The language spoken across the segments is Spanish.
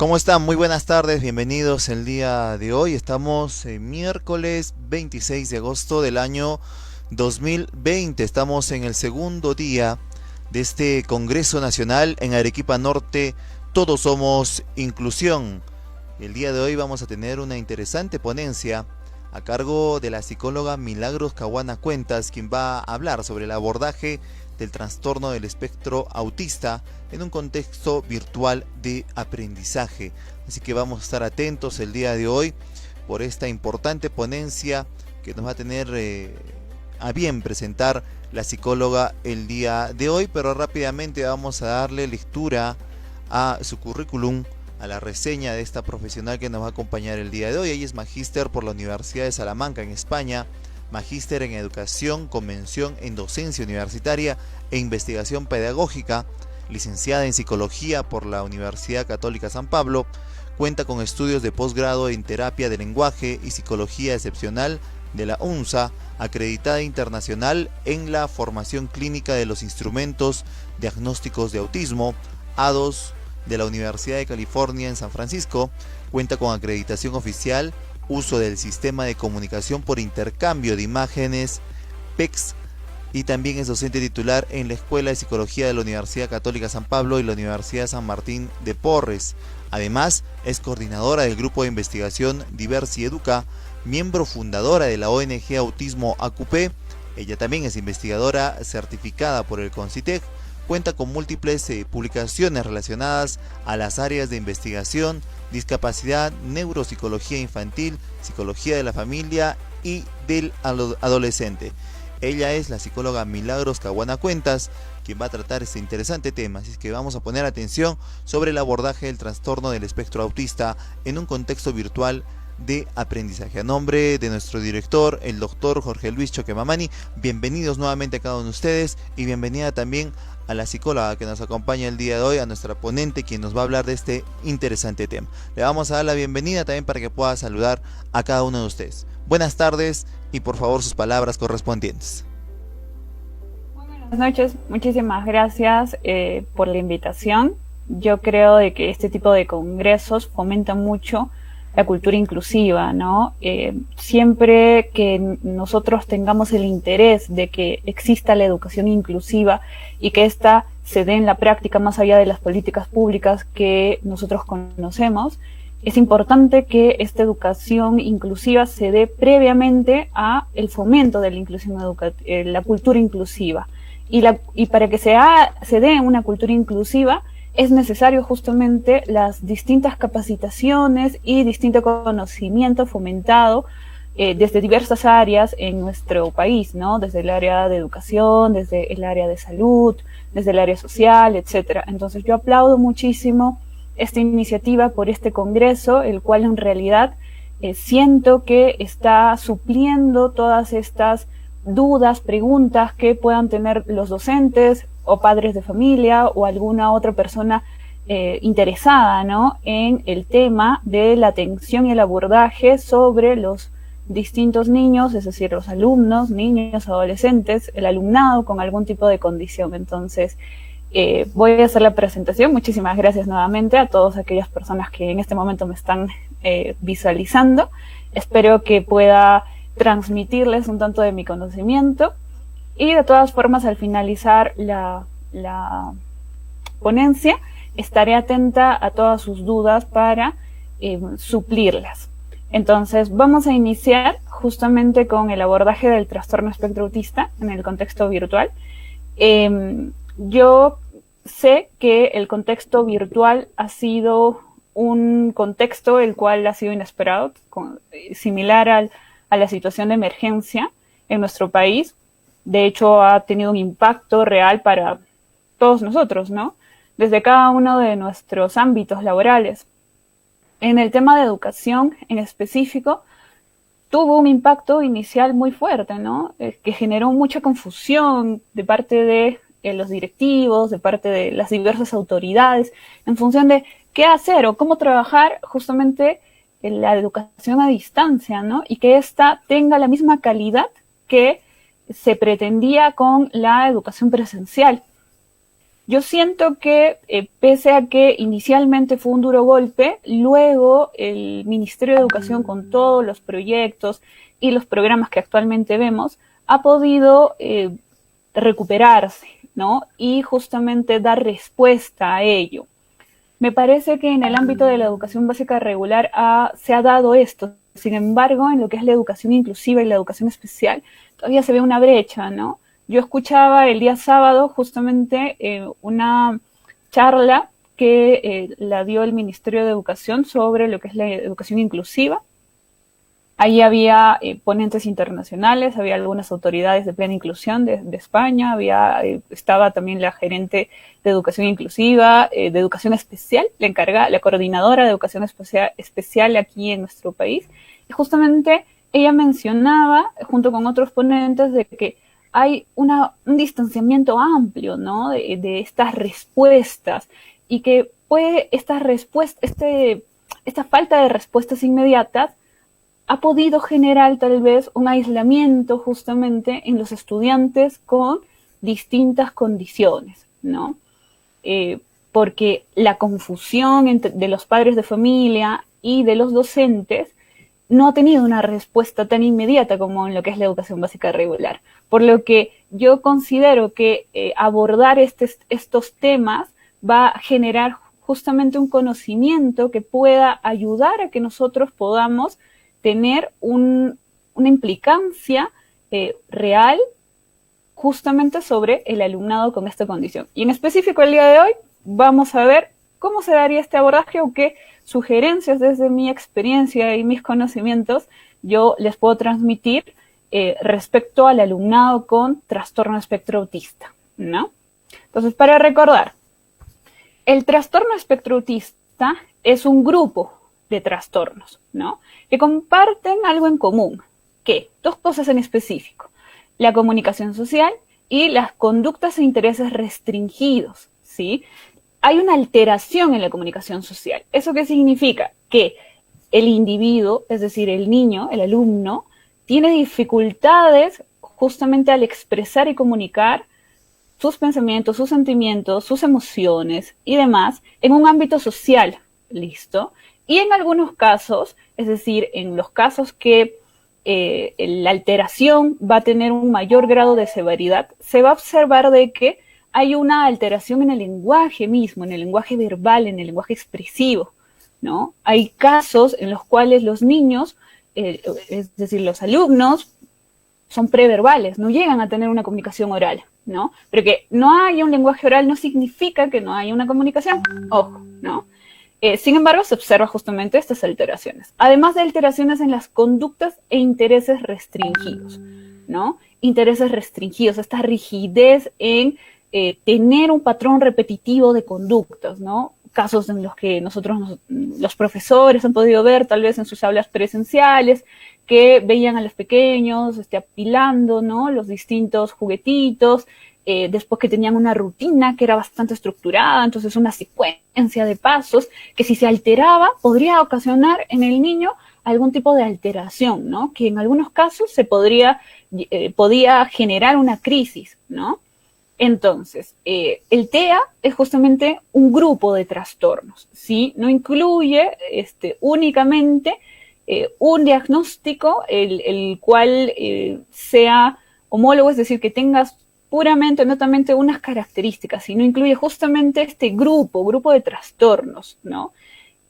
¿Cómo están? Muy buenas tardes, bienvenidos el día de hoy. Estamos en miércoles 26 de agosto del año 2020. Estamos en el segundo día de este Congreso Nacional en Arequipa Norte. Todos somos inclusión. El día de hoy vamos a tener una interesante ponencia a cargo de la psicóloga Milagros Caguana Cuentas, quien va a hablar sobre el abordaje del trastorno del espectro autista en un contexto virtual de aprendizaje. Así que vamos a estar atentos el día de hoy por esta importante ponencia que nos va a tener a bien presentar la psicóloga el día de hoy, pero rápidamente vamos a darle lectura a su currículum, a la reseña de esta profesional que nos va a acompañar el día de hoy. Ella es magíster por la Universidad de Salamanca en España, magíster en educación con mención en docencia universitaria e investigación pedagógica, licenciada en psicología por la Universidad Católica San Pablo, cuenta con estudios de posgrado en terapia de lenguaje y psicología excepcional de la UNSA, acreditada internacional en la formación clínica de los instrumentos diagnósticos de autismo, A2 de la Universidad de California en San Francisco, cuenta con acreditación oficial, uso del sistema de comunicación por intercambio de imágenes, PECS, y también es docente titular en la Escuela de Psicología de la Universidad Católica San Pablo y la Universidad San Martín de Porres. Además, es coordinadora del grupo de investigación Diversi Educa, miembro fundadora de la ONG Autismo AQP. Ella también es investigadora certificada por el CONCITEC. Cuenta con múltiples publicaciones relacionadas a las áreas de investigación, discapacidad, neuropsicología infantil, psicología de la familia y del adolescente. Ella es la psicóloga Milagros Caguana Cuentas, quien va a tratar este interesante tema. Así que vamos a poner atención sobre el abordaje del trastorno del espectro autista en un contexto virtual de aprendizaje. A nombre de nuestro director, el doctor Jorge Luis Choquemamani, bienvenidos nuevamente a cada uno de ustedes y bienvenida también a la psicóloga que nos acompaña el día de hoy, a nuestra ponente quien nos va a hablar de este interesante tema. Le vamos a dar la bienvenida también para que pueda saludar a cada uno de ustedes. Buenas tardes y por favor sus palabras correspondientes. Buenas noches, muchísimas gracias por la invitación. Yo creo de que este tipo de congresos fomentan mucho la cultura inclusiva, ¿no? Siempre que nosotros tengamos el interés de que exista la educación inclusiva y que ésta se dé en la práctica más allá de las políticas públicas que nosotros conocemos, es importante que esta educación inclusiva se dé previamente a el fomento de la inclusión educativa, la cultura inclusiva. Y para que se dé una cultura inclusiva, es necesario justamente las distintas capacitaciones y distinto conocimiento fomentado desde diversas áreas en nuestro país, ¿no? Desde el área de educación, desde el área de salud, desde el área social, etcétera. Entonces yo aplaudo muchísimo esta iniciativa por este congreso, el cual en realidad siento que está supliendo todas estas dudas, preguntas que puedan tener los docentes o padres de familia o alguna otra persona interesada, ¿no?, en el tema de la atención y el abordaje sobre los distintos niños, es decir, los alumnos, niños, adolescentes, el alumnado con algún tipo de condición. Entonces, voy a hacer la presentación. Muchísimas gracias nuevamente a todas aquellas personas que en este momento me están visualizando. Espero que pueda transmitirles un tanto de mi conocimiento y de todas formas al finalizar la ponencia estaré atenta a todas sus dudas para suplirlas. Entonces vamos a iniciar justamente con el abordaje del trastorno espectro autista en el contexto virtual. Yo sé que el contexto virtual ha sido un contexto el cual ha sido inesperado, similar a la situación de emergencia en nuestro país. De hecho, ha tenido un impacto real para todos nosotros, ¿no? Desde cada uno de nuestros ámbitos laborales. En el tema de educación en específico, tuvo un impacto inicial muy fuerte, ¿no? Que generó mucha confusión de parte de los directivos, de parte de las diversas autoridades, en función de qué hacer o cómo trabajar justamente en la educación a distancia, ¿no? Y que ésta tenga la misma calidad que se pretendía con la educación presencial. Yo siento que, pese a que inicialmente fue un duro golpe, luego el Ministerio de Educación, con todos los proyectos y los programas que actualmente vemos, ha podido recuperarse, ¿no? Y justamente dar respuesta a ello. Me parece que en el ámbito de la educación básica regular se ha dado esto. Sin embargo, en lo que es la educación inclusiva y la educación especial, todavía se ve una brecha, ¿no? Yo escuchaba el día sábado justamente una charla que la dio el Ministerio de Educación sobre lo que es la educación inclusiva. Ahí había ponentes internacionales, había algunas autoridades de plena inclusión de España, estaba también la gerente de educación inclusiva, de educación especial, la coordinadora de educación especial aquí en nuestro país. Y justamente ella mencionaba, junto con otros ponentes, de que hay un distanciamiento amplio, ¿no? de estas respuestas, y que esta falta de respuestas inmediatas ha podido generar tal vez un aislamiento justamente en los estudiantes con distintas condiciones, ¿no? Porque la confusión de los padres de familia y de los docentes no ha tenido una respuesta tan inmediata como en lo que es la educación básica regular. Por lo que yo considero que abordar estos temas va a generar justamente un conocimiento que pueda ayudar a que nosotros podamos tener una implicancia real justamente sobre el alumnado con esta condición. Y en específico el día de hoy vamos a ver cómo se daría este abordaje, o qué sugerencias desde mi experiencia y mis conocimientos yo les puedo transmitir respecto al alumnado con trastorno espectro autista, ¿no? Entonces, para recordar, el trastorno espectro autista es un grupo de trastornos, ¿no? Que comparten algo en común, que dos cosas en específico: la comunicación social y las conductas e intereses restringidos, ¿sí? Hay una alteración en la comunicación social. ¿Eso qué significa? Que el individuo, es decir, el niño, el alumno, tiene dificultades justamente al expresar y comunicar sus pensamientos, sus sentimientos, sus emociones y demás en un ámbito social, ¿listo? Y en algunos casos, es decir, en los casos que la alteración va a tener un mayor grado de severidad, se va a observar de que hay una alteración en el lenguaje mismo, en el lenguaje verbal, en el lenguaje expresivo, ¿no? Hay casos en los cuales los niños, es decir, los alumnos, son preverbales, no llegan a tener una comunicación oral, ¿no? Pero que no haya un lenguaje oral no significa que no haya una comunicación, ojo, ¿no? Sin embargo, se observa justamente estas alteraciones, además de alteraciones en las conductas e intereses restringidos, ¿no? Intereses restringidos, esta rigidez en tener un patrón repetitivo de conductas, ¿no? Casos en los que los profesores han podido ver tal vez en sus aulas presenciales, que veían a los pequeños apilando, ¿no?, los distintos juguetitos, después que tenían una rutina que era bastante estructurada, entonces una secuencia de pasos que, si se alteraba, podría ocasionar en el niño algún tipo de alteración, ¿no?, que en algunos casos podía generar una crisis, ¿no? Entonces, el TEA es justamente un grupo de trastornos, ¿sí? No incluye únicamente un diagnóstico el cual sea homólogo, es decir, que tengas puramente, netamente unas características, sino incluye justamente este grupo de trastornos, ¿no?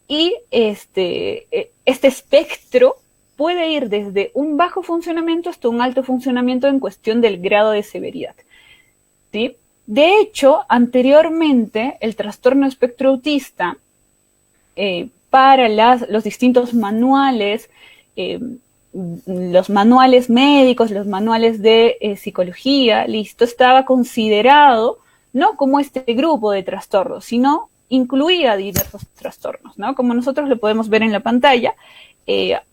Y este espectro puede ir desde un bajo funcionamiento hasta un alto funcionamiento en cuestión del grado de severidad, ¿sí? De hecho, anteriormente, el trastorno espectro autista, para los distintos manuales, los manuales médicos, los manuales de psicología, listo, estaba considerado no como este grupo de trastornos, sino incluía diversos trastornos, ¿no? Como nosotros lo podemos ver en la pantalla,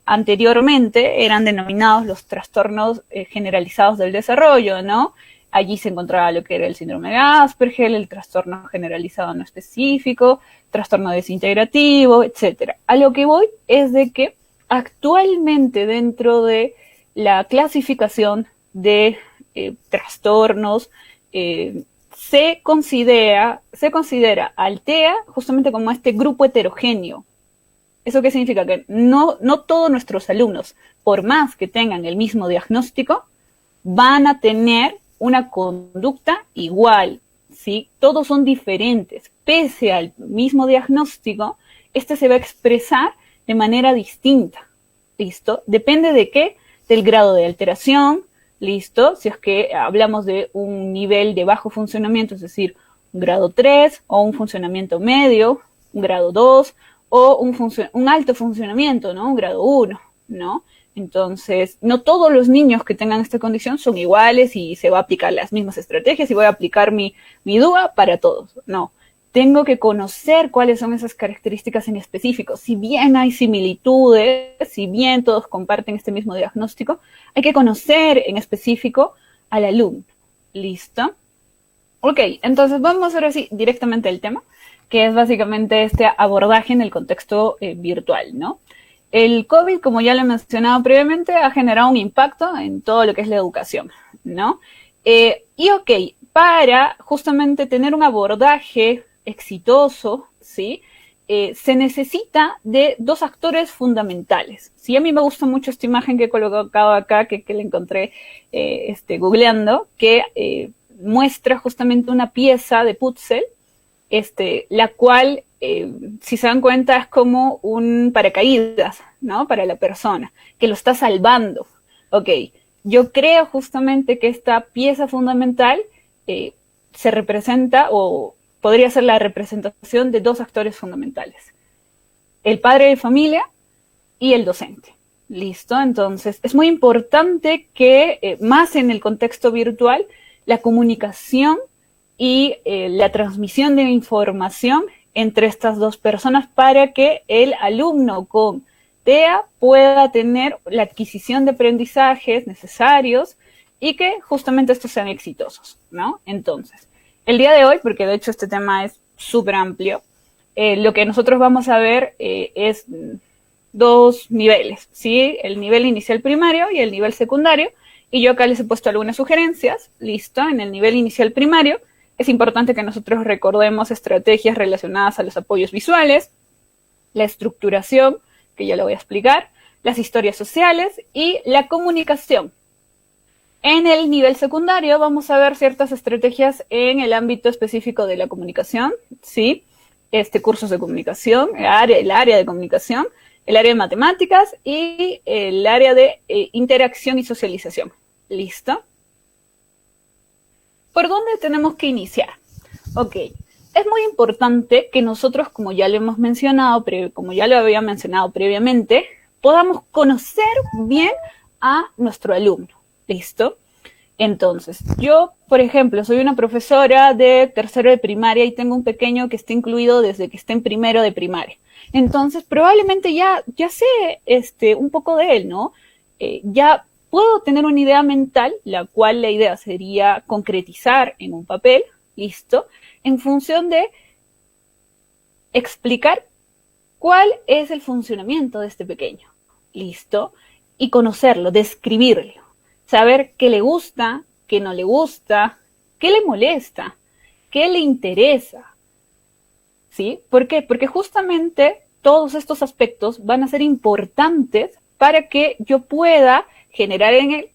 anteriormente eran denominados los trastornos generalizados del desarrollo, ¿no? Allí se encontraba lo que era el síndrome de Asperger, el trastorno generalizado no específico, trastorno desintegrativo, etc. A lo que voy es de que actualmente, dentro de la clasificación de trastornos se considera al TEA justamente como este grupo heterogéneo. ¿Eso qué significa? Que no todos nuestros alumnos, por más que tengan el mismo diagnóstico, van a tener una conducta igual, ¿sí? Todos son diferentes. Pese al mismo diagnóstico, este se va a expresar de manera distinta, ¿listo? Depende de qué, del grado de alteración, ¿listo? Si es que hablamos de un nivel de bajo funcionamiento, es decir, un grado 3 o un funcionamiento medio, un grado 2 o un alto funcionamiento, ¿no? Un grado 1, ¿no? Entonces, no todos los niños que tengan esta condición son iguales y se va a aplicar las mismas estrategias y voy a aplicar mi DUA para todos. No, tengo que conocer cuáles son esas características en específico. Si bien hay similitudes, si bien todos comparten este mismo diagnóstico, hay que conocer en específico al alumno. ¿Listo? Ok, entonces vamos ahora sí directamente al tema, que es básicamente este abordaje en el contexto virtual, ¿no? El COVID, como ya lo he mencionado previamente, ha generado un impacto en todo lo que es la educación, ¿no? Y ok, para justamente tener un abordaje exitoso, ¿sí? Se necesita de dos actores fundamentales. Sí, a mí me gusta mucho esta imagen que he colocado acá, que la encontré googleando, que muestra justamente una pieza de puzzle, la cual, si se dan cuenta, es como un paracaídas, ¿no? Para la persona, que lo está salvando. Ok, yo creo justamente que esta pieza fundamental se representa o podría ser la representación de dos actores fundamentales. El padre de familia y el docente. ¿Listo? Entonces, es muy importante que, más en el contexto virtual, la comunicación y la transmisión de información entre estas dos personas para que el alumno con TEA pueda tener la adquisición de aprendizajes necesarios y que justamente estos sean exitosos, ¿no? Entonces, el día de hoy, porque de hecho este tema es súper amplio, lo que nosotros vamos a ver es dos niveles, ¿sí? El nivel inicial primario y el nivel secundario, y yo acá les he puesto algunas sugerencias, listo, en el nivel inicial primario. Es importante que nosotros recordemos estrategias relacionadas a los apoyos visuales, la estructuración, que ya lo voy a explicar, las historias sociales y la comunicación. En el nivel secundario vamos a ver ciertas estrategias en el ámbito específico de la comunicación, ¿sí? Cursos de comunicación, el área de comunicación, el área de matemáticas y el área de interacción y socialización. ¿Listo? ¿Por dónde tenemos que iniciar? Ok, es muy importante que nosotros, como ya lo hemos mencionado, como ya lo había mencionado previamente, podamos conocer bien a nuestro alumno. ¿Listo? Entonces, yo, por ejemplo, soy una profesora de tercero de primaria y tengo un pequeño que está incluido desde que está en primero de primaria. Entonces, probablemente ya sé un poco de él, ¿no? Ya puedo tener una idea mental, la cual la idea sería concretizar en un papel, ¿listo? En función de explicar cuál es el funcionamiento de este pequeño, ¿listo? Y conocerlo, describirlo, saber qué le gusta, qué no le gusta, qué le molesta, qué le interesa, ¿sí? ¿Por qué? Porque justamente todos estos aspectos van a ser importantes para que yo pueda generar en él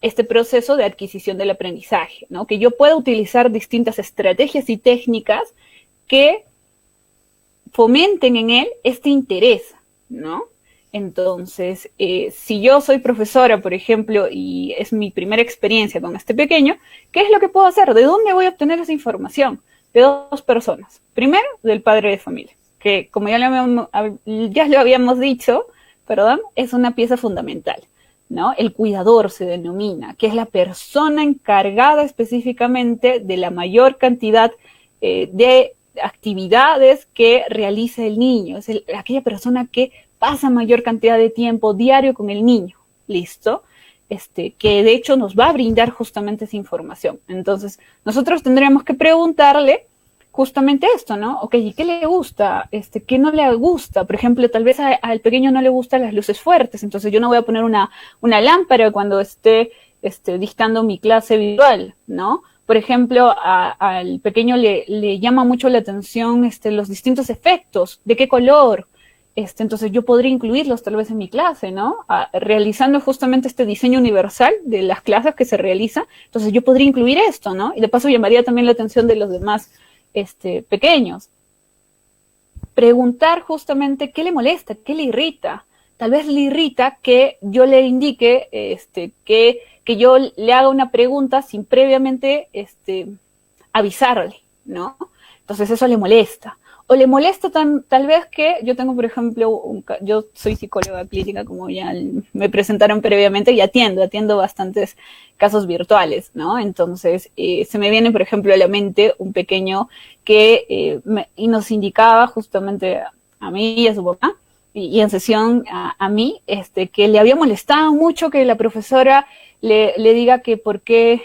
este proceso de adquisición del aprendizaje, ¿no? Que yo pueda utilizar distintas estrategias y técnicas que fomenten en él este interés, ¿no? Entonces, si yo soy profesora, por ejemplo, y es mi primera experiencia con este pequeño, ¿qué es lo que puedo hacer? ¿De dónde voy a obtener esa información? De dos personas. Primero, del padre de familia, que como ya lo habíamos dicho, es una pieza fundamental, ¿no? El cuidador se denomina, que es la persona encargada específicamente de la mayor cantidad de actividades que realiza el niño. Es aquella persona que pasa mayor cantidad de tiempo diario con el niño, ¿listo? Que de hecho nos va a brindar justamente esa información. Entonces, nosotros tendríamos que preguntarle justamente esto, ¿no? Ok, ¿y qué le gusta? ¿Qué no le gusta? Por ejemplo, tal vez al pequeño no le gustan las luces fuertes, entonces yo no voy a poner una lámpara cuando esté dictando mi clase virtual, ¿no? Por ejemplo, al pequeño le llama mucho la atención los distintos efectos, de qué color. Entonces yo podría incluirlos tal vez en mi clase, ¿no? Realizando justamente este diseño universal de las clases que se realiza, entonces yo podría incluir esto, ¿no? Y de paso llamaría también la atención de los demás pequeños. Preguntar justamente qué le molesta, qué le irrita. Tal vez le irrita que yo le indique que yo le haga una pregunta sin previamente avisarle, ¿no? Entonces eso le molesta. O le molesta tal vez que yo tengo, por ejemplo, yo soy psicóloga clínica, como ya me presentaron previamente, y atiendo bastantes casos virtuales, ¿no? Entonces, se me viene, por ejemplo, a la mente un pequeño que y nos indicaba justamente a mí y a su papá, y en sesión a mí, que le había molestado mucho que la profesora le diga que por qué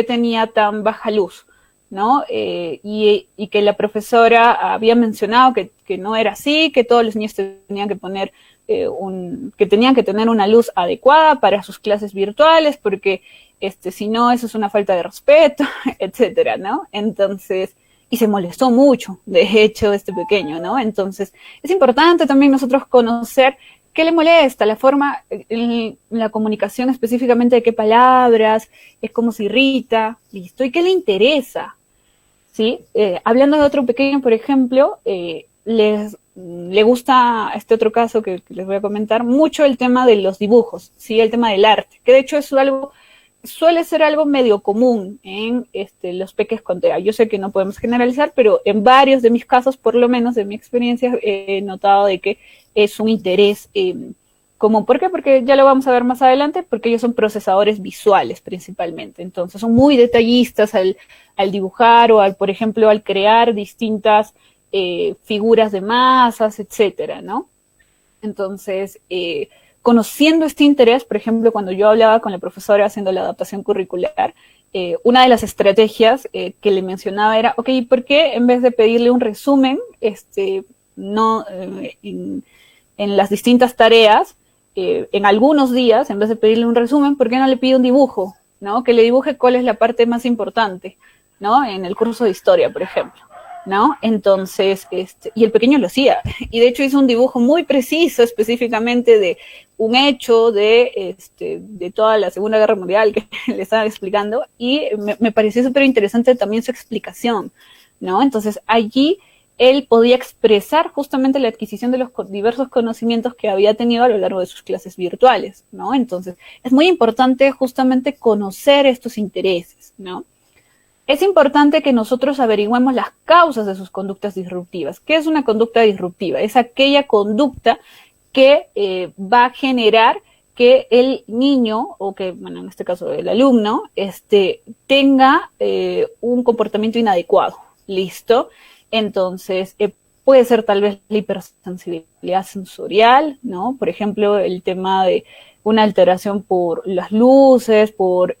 tenía tan baja luz, ¿no? Y que la profesora había mencionado que no era así, que todos los niños tenían que poner que tenían que tener una luz adecuada para sus clases virtuales, porque si no, eso es una falta de respeto, etcétera, ¿no? Entonces, y se molestó mucho, de hecho, pequeño, ¿no? Entonces, es importante también nosotros conocer qué le molesta, la forma, la comunicación específicamente de qué palabras, es cómo se irrita, listo, y qué le interesa, ¿sí? Hablando de otro pequeño, por ejemplo, le gusta otro caso que les voy a comentar, mucho el tema de los dibujos, ¿sí? El tema del arte, que de hecho suele ser algo medio común en los peques con TEA. Yo sé que no podemos generalizar, pero en varios de mis casos, por lo menos de mi experiencia, he notado de que es un interés común. ¿Por qué? Porque ya lo vamos a ver más adelante, porque ellos son procesadores visuales principalmente. Entonces son muy detallistas al dibujar o por ejemplo, al crear distintas figuras de masas, etcétera, ¿no? Entonces, conociendo este interés, por ejemplo, cuando yo hablaba con la profesora haciendo la adaptación curricular, una de las estrategias que le mencionaba era, ok, ¿por qué en vez de pedirle un resumen, en las distintas tareas, en algunos días, en vez de pedirle un resumen, ¿por qué no le pide un dibujo? ¿No? Que le dibuje cuál es la parte más importante, ¿no? En el curso de historia, por ejemplo, ¿no? Entonces, y el pequeño lo hacía, y de hecho hizo un dibujo muy preciso, específicamente de un hecho de toda la Segunda Guerra Mundial que le estaba explicando, y me pareció súper interesante también su explicación, ¿no? Entonces, allí él podía expresar justamente la adquisición de los diversos conocimientos que había tenido a lo largo de sus clases virtuales, ¿no? Entonces, es muy importante justamente conocer estos intereses, ¿no? Es importante que nosotros averigüemos las causas de sus conductas disruptivas. ¿Qué es una conducta disruptiva? Es aquella conducta que va a generar que el niño, o que, bueno, en este caso el alumno, tenga un comportamiento inadecuado. ¿Listo? Entonces, puede ser tal vez la hipersensibilidad sensorial, ¿no? Por ejemplo, el tema de una alteración por las luces, por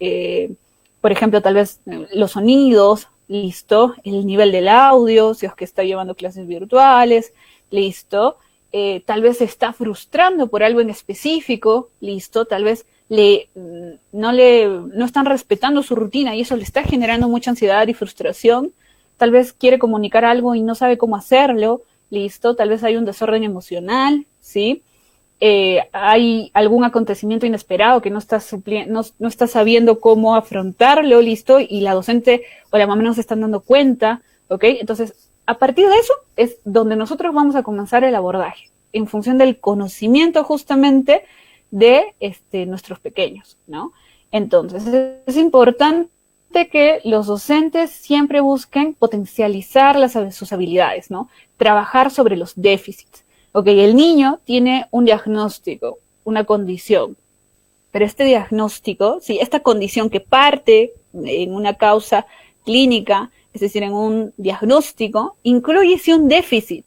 ejemplo, tal vez los sonidos, listo, el nivel del audio, si es que está llevando clases virtuales, listo, tal vez se está frustrando por algo en específico, listo, tal vez no están respetando su rutina y eso le está generando mucha ansiedad y frustración, tal vez quiere comunicar algo y no sabe cómo hacerlo, listo, tal vez hay un desorden emocional, ¿sí? Hay algún acontecimiento inesperado que no está sabiendo cómo afrontarlo, listo, y la docente o la mamá no se están dando cuenta, ¿ok? Entonces, a partir de eso es donde nosotros vamos a comenzar el abordaje, en función del conocimiento justamente de nuestros pequeños, ¿no? Entonces, es importante que los docentes siempre busquen potencializar sus habilidades, ¿no? Trabajar sobre los déficits. Ok, el niño tiene un diagnóstico, una condición, pero este diagnóstico, sí, esta condición que parte en una causa clínica, es decir, en un diagnóstico, incluye sí un déficit,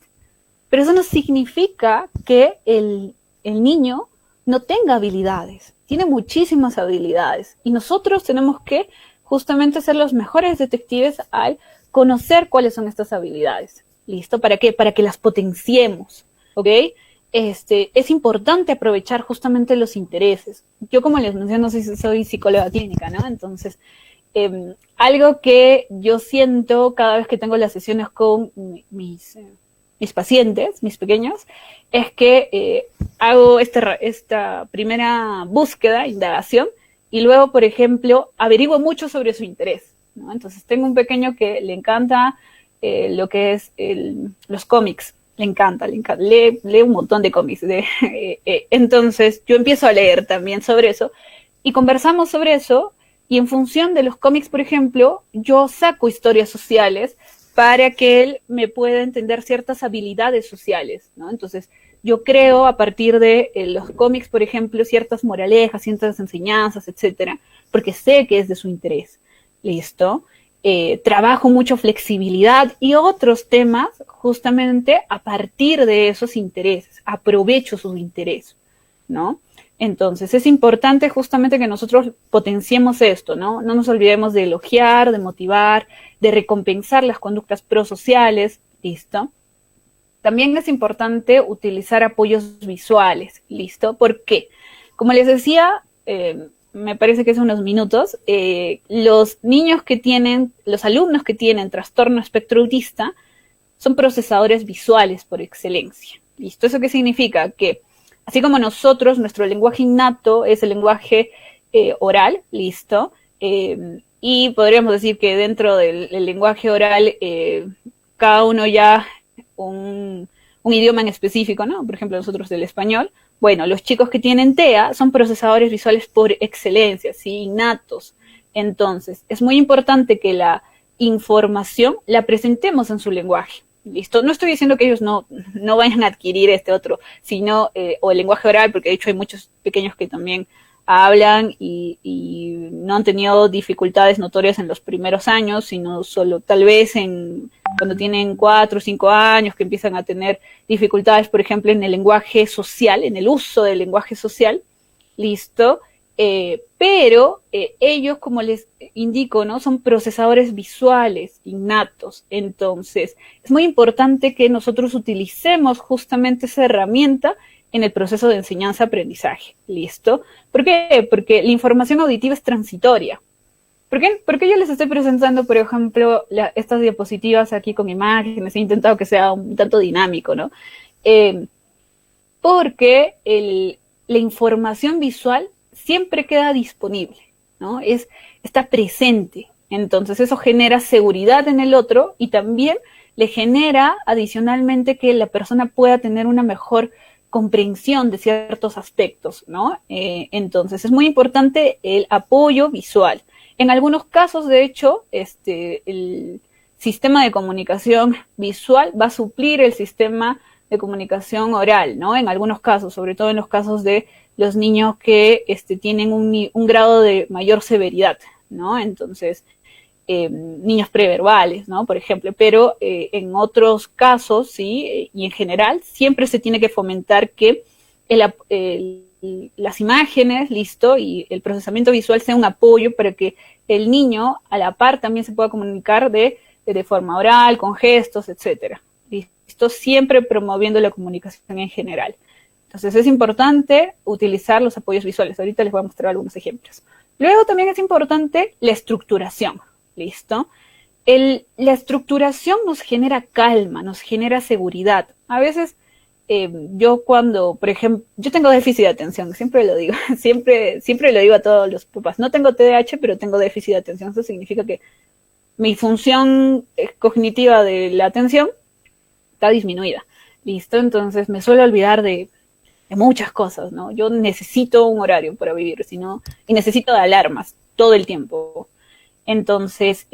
pero eso no significa que el niño no tenga habilidades, tiene muchísimas habilidades y nosotros tenemos que justamente ser los mejores detectives al conocer cuáles son estas habilidades. ¿Listo? ¿Para qué? Para que las potenciemos. ¿Ok? Es importante aprovechar justamente los intereses. Yo, como les menciono, soy psicóloga clínica, ¿no? Entonces, Algo que yo siento cada vez que tengo las sesiones con mis pacientes, mis pequeños, es que hago esta primera búsqueda, indagación, y luego, por ejemplo, averiguo mucho sobre su interés, ¿no? Entonces, tengo un pequeño que le encanta lo que es los cómics, le encanta, lee un montón de cómics. Entonces, yo empiezo a leer también sobre eso, y conversamos sobre eso, y en función de los cómics, por ejemplo, yo saco historias sociales para que él me pueda entender ciertas habilidades sociales, ¿no? Entonces, yo creo a partir de los cómics, por ejemplo, ciertas moralejas, ciertas enseñanzas, etcétera, porque sé que es de su interés. ¿Listo? Trabajo mucho flexibilidad y otros temas justamente a partir de esos intereses, aprovecho su interés, ¿no? Entonces, es importante justamente que nosotros potenciemos esto, ¿no? No nos olvidemos de elogiar, de motivar, de recompensar las conductas prosociales, ¿listo? También es importante utilizar apoyos visuales, ¿listo? ¿Por qué? Como les decía, me parece que hace unos minutos, los alumnos que tienen trastorno espectro autista son procesadores visuales por excelencia, ¿listo? ¿Eso qué significa? Que así como nosotros, nuestro lenguaje innato es el lenguaje oral, ¿listo? Y podríamos decir que dentro del lenguaje oral, cada uno ya un idioma en específico, ¿no? Por ejemplo, nosotros el español. Bueno, los chicos que tienen TEA son procesadores visuales por excelencia, ¿sí? Innatos. Entonces, es muy importante que la información la presentemos en su lenguaje. ¿Listo? No estoy diciendo que ellos no vayan a adquirir este otro, sino, o el lenguaje oral, porque de hecho hay muchos pequeños que también hablan y no han tenido dificultades notorias en los primeros años, sino solo tal vez cuando tienen 4 o 5 años que empiezan a tener dificultades, por ejemplo, en el lenguaje social, en el uso del lenguaje social, ¿listo? Pero ellos, como les indico, ¿no? Son procesadores visuales innatos. Entonces, es muy importante que nosotros utilicemos justamente esa herramienta en el proceso de enseñanza-aprendizaje. ¿Listo? ¿Por qué? Porque la información auditiva es transitoria. ¿Por qué yo les estoy presentando, por ejemplo, estas diapositivas aquí con imágenes? He intentado que sea un tanto dinámico, ¿no? Porque la información visual siempre queda disponible, ¿no? Está presente. Entonces eso genera seguridad en el otro y también le genera adicionalmente que la persona pueda tener una mejor comprensión de ciertos aspectos, ¿no? Entonces es muy importante el apoyo visual. En algunos casos, de hecho, el sistema de comunicación visual va a suplir el sistema de comunicación oral, ¿no? En algunos casos, sobre todo en los casos de los niños que tienen un grado de mayor severidad, ¿no? Entonces, niños preverbales, ¿no? Por ejemplo, pero en otros casos, sí, y en general, siempre se tiene que fomentar que las imágenes, listo, y el procesamiento visual sea un apoyo para que el niño a la par también se pueda comunicar de forma oral, con gestos, etcétera. Listo, siempre promoviendo la comunicación en general. Entonces es importante utilizar los apoyos visuales. Ahorita les voy a mostrar algunos ejemplos. Luego también es importante la estructuración. ¿Listo? La estructuración nos genera calma, nos genera seguridad. A veces yo cuando, por ejemplo, yo tengo déficit de atención, siempre lo digo, siempre lo digo a todos los papás. No tengo TDAH, pero tengo déficit de atención. Eso significa que mi función cognitiva de la atención está disminuida. ¿Listo? Entonces me suelo olvidar de muchas cosas, ¿no? Yo necesito un horario para vivir, y necesito de alarmas todo el tiempo. Entonces,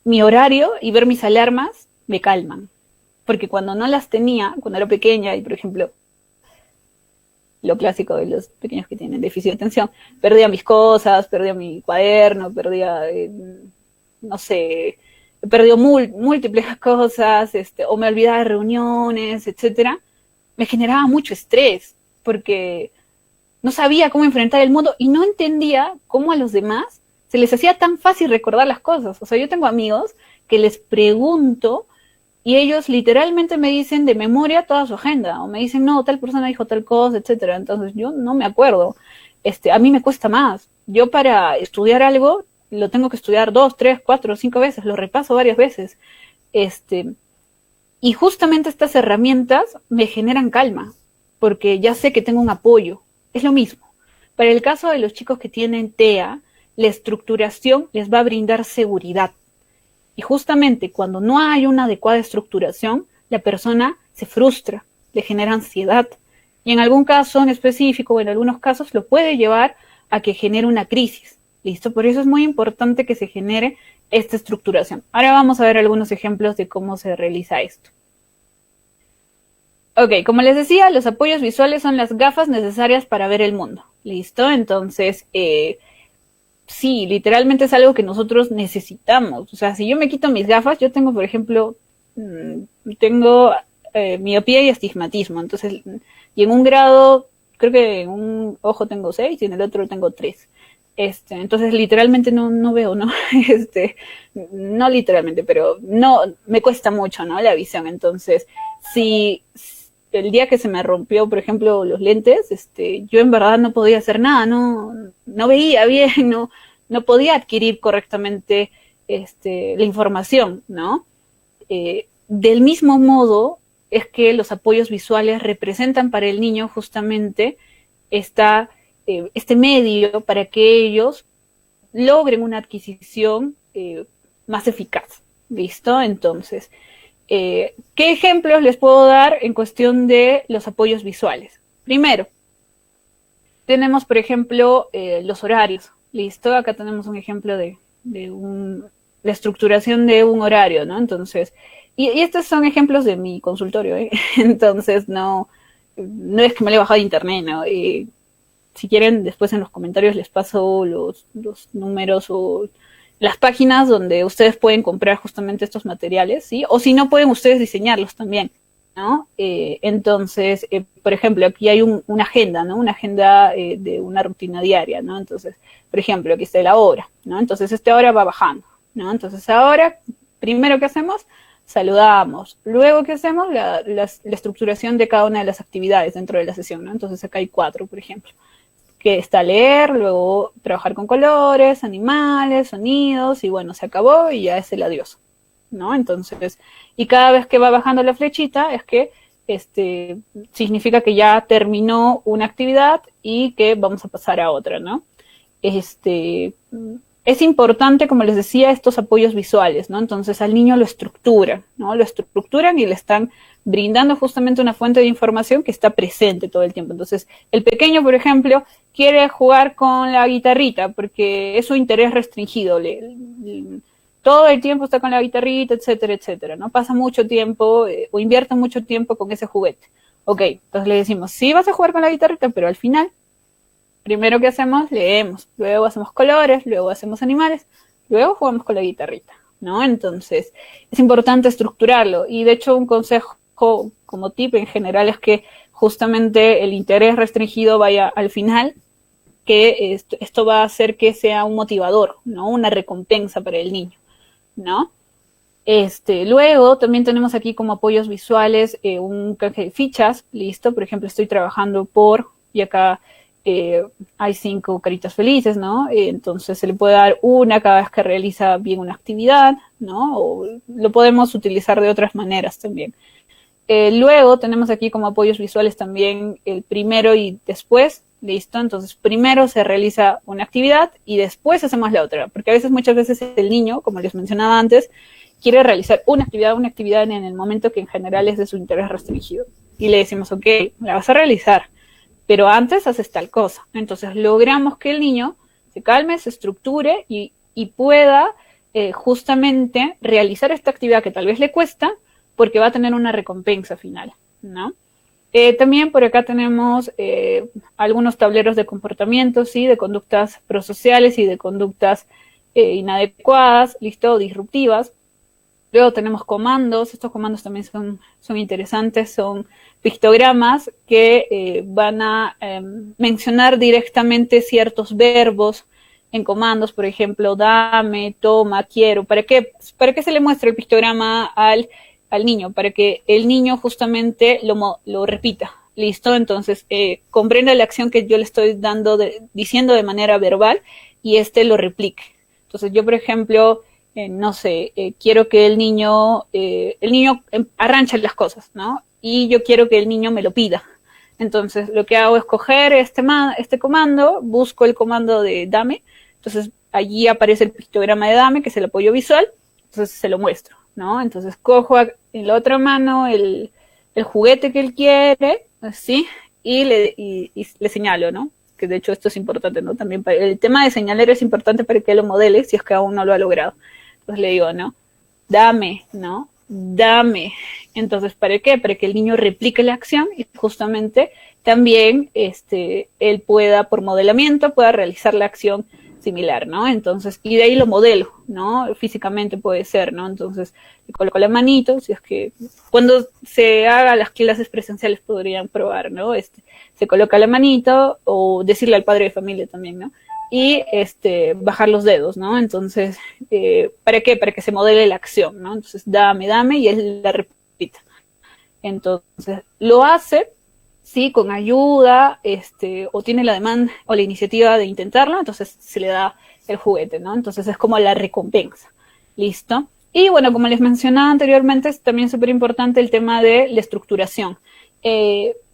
mi horario y ver mis alarmas me calman. Porque cuando no las tenía, cuando era pequeña, y por ejemplo, lo clásico de los pequeños que tienen déficit de atención, perdía mis cosas, perdía mi cuaderno, perdía, no sé, perdió múltiples cosas, o me olvidaba de reuniones, etcétera, me generaba mucho estrés, porque no sabía cómo enfrentar el mundo y no entendía cómo a los demás se les hacía tan fácil recordar las cosas. O sea, yo tengo amigos que les pregunto y ellos literalmente me dicen de memoria toda su agenda, o me dicen, no, tal persona dijo tal cosa, etcétera. Entonces yo no me acuerdo. A mí me cuesta más. Yo para estudiar algo lo tengo que estudiar 2, 3, 4, 5 veces, lo repaso varias veces. Y justamente estas herramientas me generan calma, porque ya sé que tengo un apoyo. Es lo mismo. Para el caso de los chicos que tienen TEA, la estructuración les va a brindar seguridad. Y justamente cuando no hay una adecuada estructuración, la persona se frustra, le genera ansiedad. Y en algún caso en específico, o en algunos casos, lo puede llevar a que genere una crisis. ¿Listo? Por eso es muy importante que se genere esta estructuración. Ahora vamos a ver algunos ejemplos de cómo se realiza esto. Ok, como les decía, los apoyos visuales son las gafas necesarias para ver el mundo. ¿Listo? Entonces, sí, literalmente es algo que nosotros necesitamos. O sea, si yo me quito mis gafas, yo tengo, por ejemplo, tengo miopía y astigmatismo. Entonces, y en un grado, creo que en un ojo tengo 6 y en el otro tengo 3. Entonces literalmente no veo, ¿no? No literalmente, pero no, me cuesta mucho, ¿no? La visión. Entonces, si el día que se me rompió, por ejemplo, los lentes, yo en verdad no podía hacer nada, no veía bien, no podía adquirir correctamente, la información, ¿no? Del mismo modo es que los apoyos visuales representan para el niño justamente este medio para que ellos logren una adquisición más eficaz. ¿Listo? Entonces, ¿qué ejemplos les puedo dar en cuestión de los apoyos visuales? Primero, tenemos, por ejemplo, los horarios. ¿Listo? Acá tenemos un ejemplo de la estructuración de un horario, ¿no? Entonces, y estos son ejemplos de mi consultorio, ¿eh? Entonces, no es que me lo he bajado de internet, ¿no? Si quieren, después en los comentarios les paso los números o las páginas donde ustedes pueden comprar justamente estos materiales, ¿sí? O si no, pueden ustedes diseñarlos también, ¿no? Entonces, por ejemplo, aquí hay una agenda, ¿no? Una agenda de una rutina diaria, ¿no? Entonces, por ejemplo, aquí está la hora, ¿no? Entonces, esta hora va bajando, ¿no? Entonces, ahora, primero que hacemos, saludamos. Luego, ¿qué hacemos? La estructuración de cada una de las actividades dentro de la sesión, ¿no? Entonces, acá hay 4, por ejemplo, que está leer, luego trabajar con colores, animales, sonidos, y bueno, se acabó y ya es el adiós, ¿no? Entonces, y cada vez que va bajando la flechita es que significa que ya terminó una actividad y que vamos a pasar a otra, ¿no? Es importante, como les decía, estos apoyos visuales, ¿no? Entonces al niño lo estructuran, ¿no? Lo estructuran y le están brindando justamente una fuente de información que está presente todo el tiempo. Entonces, el pequeño, por ejemplo, quiere jugar con la guitarrita porque es su interés restringido. Todo el tiempo está con la guitarrita, etcétera, etcétera, ¿no? Pasa mucho tiempo o invierte mucho tiempo con ese juguete. Ok, entonces le decimos, sí vas a jugar con la guitarrita, pero al final, primero que hacemos, leemos, luego hacemos colores, luego hacemos animales, luego jugamos con la guitarrita, ¿no? Entonces, es importante estructurarlo. Y de hecho, un consejo como tip en general es que justamente el interés restringido vaya al final, que esto va a hacer que sea un motivador, ¿no? Una recompensa para el niño, ¿no? Luego también tenemos aquí como apoyos visuales un canje de fichas, listo, por ejemplo estoy trabajando y acá hay 5 caritas felices, ¿no? Entonces se le puede dar una cada vez que realiza bien una actividad, ¿no? O lo podemos utilizar de otras maneras también. Luego tenemos aquí como apoyos visuales también el primero y después, listo, entonces primero se realiza una actividad y después hacemos la otra, porque a veces, muchas veces el niño, como les mencionaba antes, quiere realizar una actividad en el momento que en general es de su interés restringido. Y le decimos, ok, la vas a realizar, pero antes haces tal cosa. Entonces logramos que el niño se calme, se estructure y pueda justamente realizar esta actividad que tal vez le cuesta, porque va a tener una recompensa final, ¿no? También por acá tenemos algunos tableros de comportamiento, ¿sí? De conductas prosociales y de conductas inadecuadas, listo, disruptivas. Luego tenemos comandos, estos comandos también son interesantes, son pictogramas que van a mencionar directamente ciertos verbos en comandos, por ejemplo, dame, toma, quiero. ¿Para qué se le muestra el pictograma al niño? Para que el niño justamente lo repita, ¿listo? Entonces, comprenda la acción que yo le estoy diciendo de manera verbal y lo replique. Entonces yo, por ejemplo, no sé, quiero que el niño arrancha las cosas, ¿no? Y yo quiero que el niño me lo pida. Entonces lo que hago es coger este comando, busco el comando de dame, entonces allí aparece el pictograma de dame, que es el apoyo visual, entonces se lo muestro, ¿no? Entonces cojo en la otra mano el juguete que él quiere, así, y le señalo, ¿no? Que de hecho esto es importante, ¿no? También el tema de señalar es importante para que lo modele si es que aún no lo ha logrado. Entonces le digo, ¿no? Dame, ¿no? Dame. Entonces, ¿para qué? Para que el niño replique la acción y justamente también él pueda, por modelamiento, pueda realizar la acción similar, ¿no? Entonces, y de ahí lo modelo, ¿no? Físicamente puede ser, ¿no? Entonces, le coloco la manito, si es que cuando se haga las clases presenciales podrían probar, ¿no? Se coloca la manito o decirle al padre de familia también, ¿no? Y bajar los dedos, ¿no? Entonces, ¿para qué? Para que se modele la acción, ¿no? Entonces, dame, y él la repita. Entonces, lo hace, sí, con ayuda, o tiene la demanda o la iniciativa de intentarlo, entonces se le da el juguete, ¿no? Entonces es como la recompensa. ¿Listo? Y bueno, como les mencionaba anteriormente, es también súper importante el tema de la estructuración.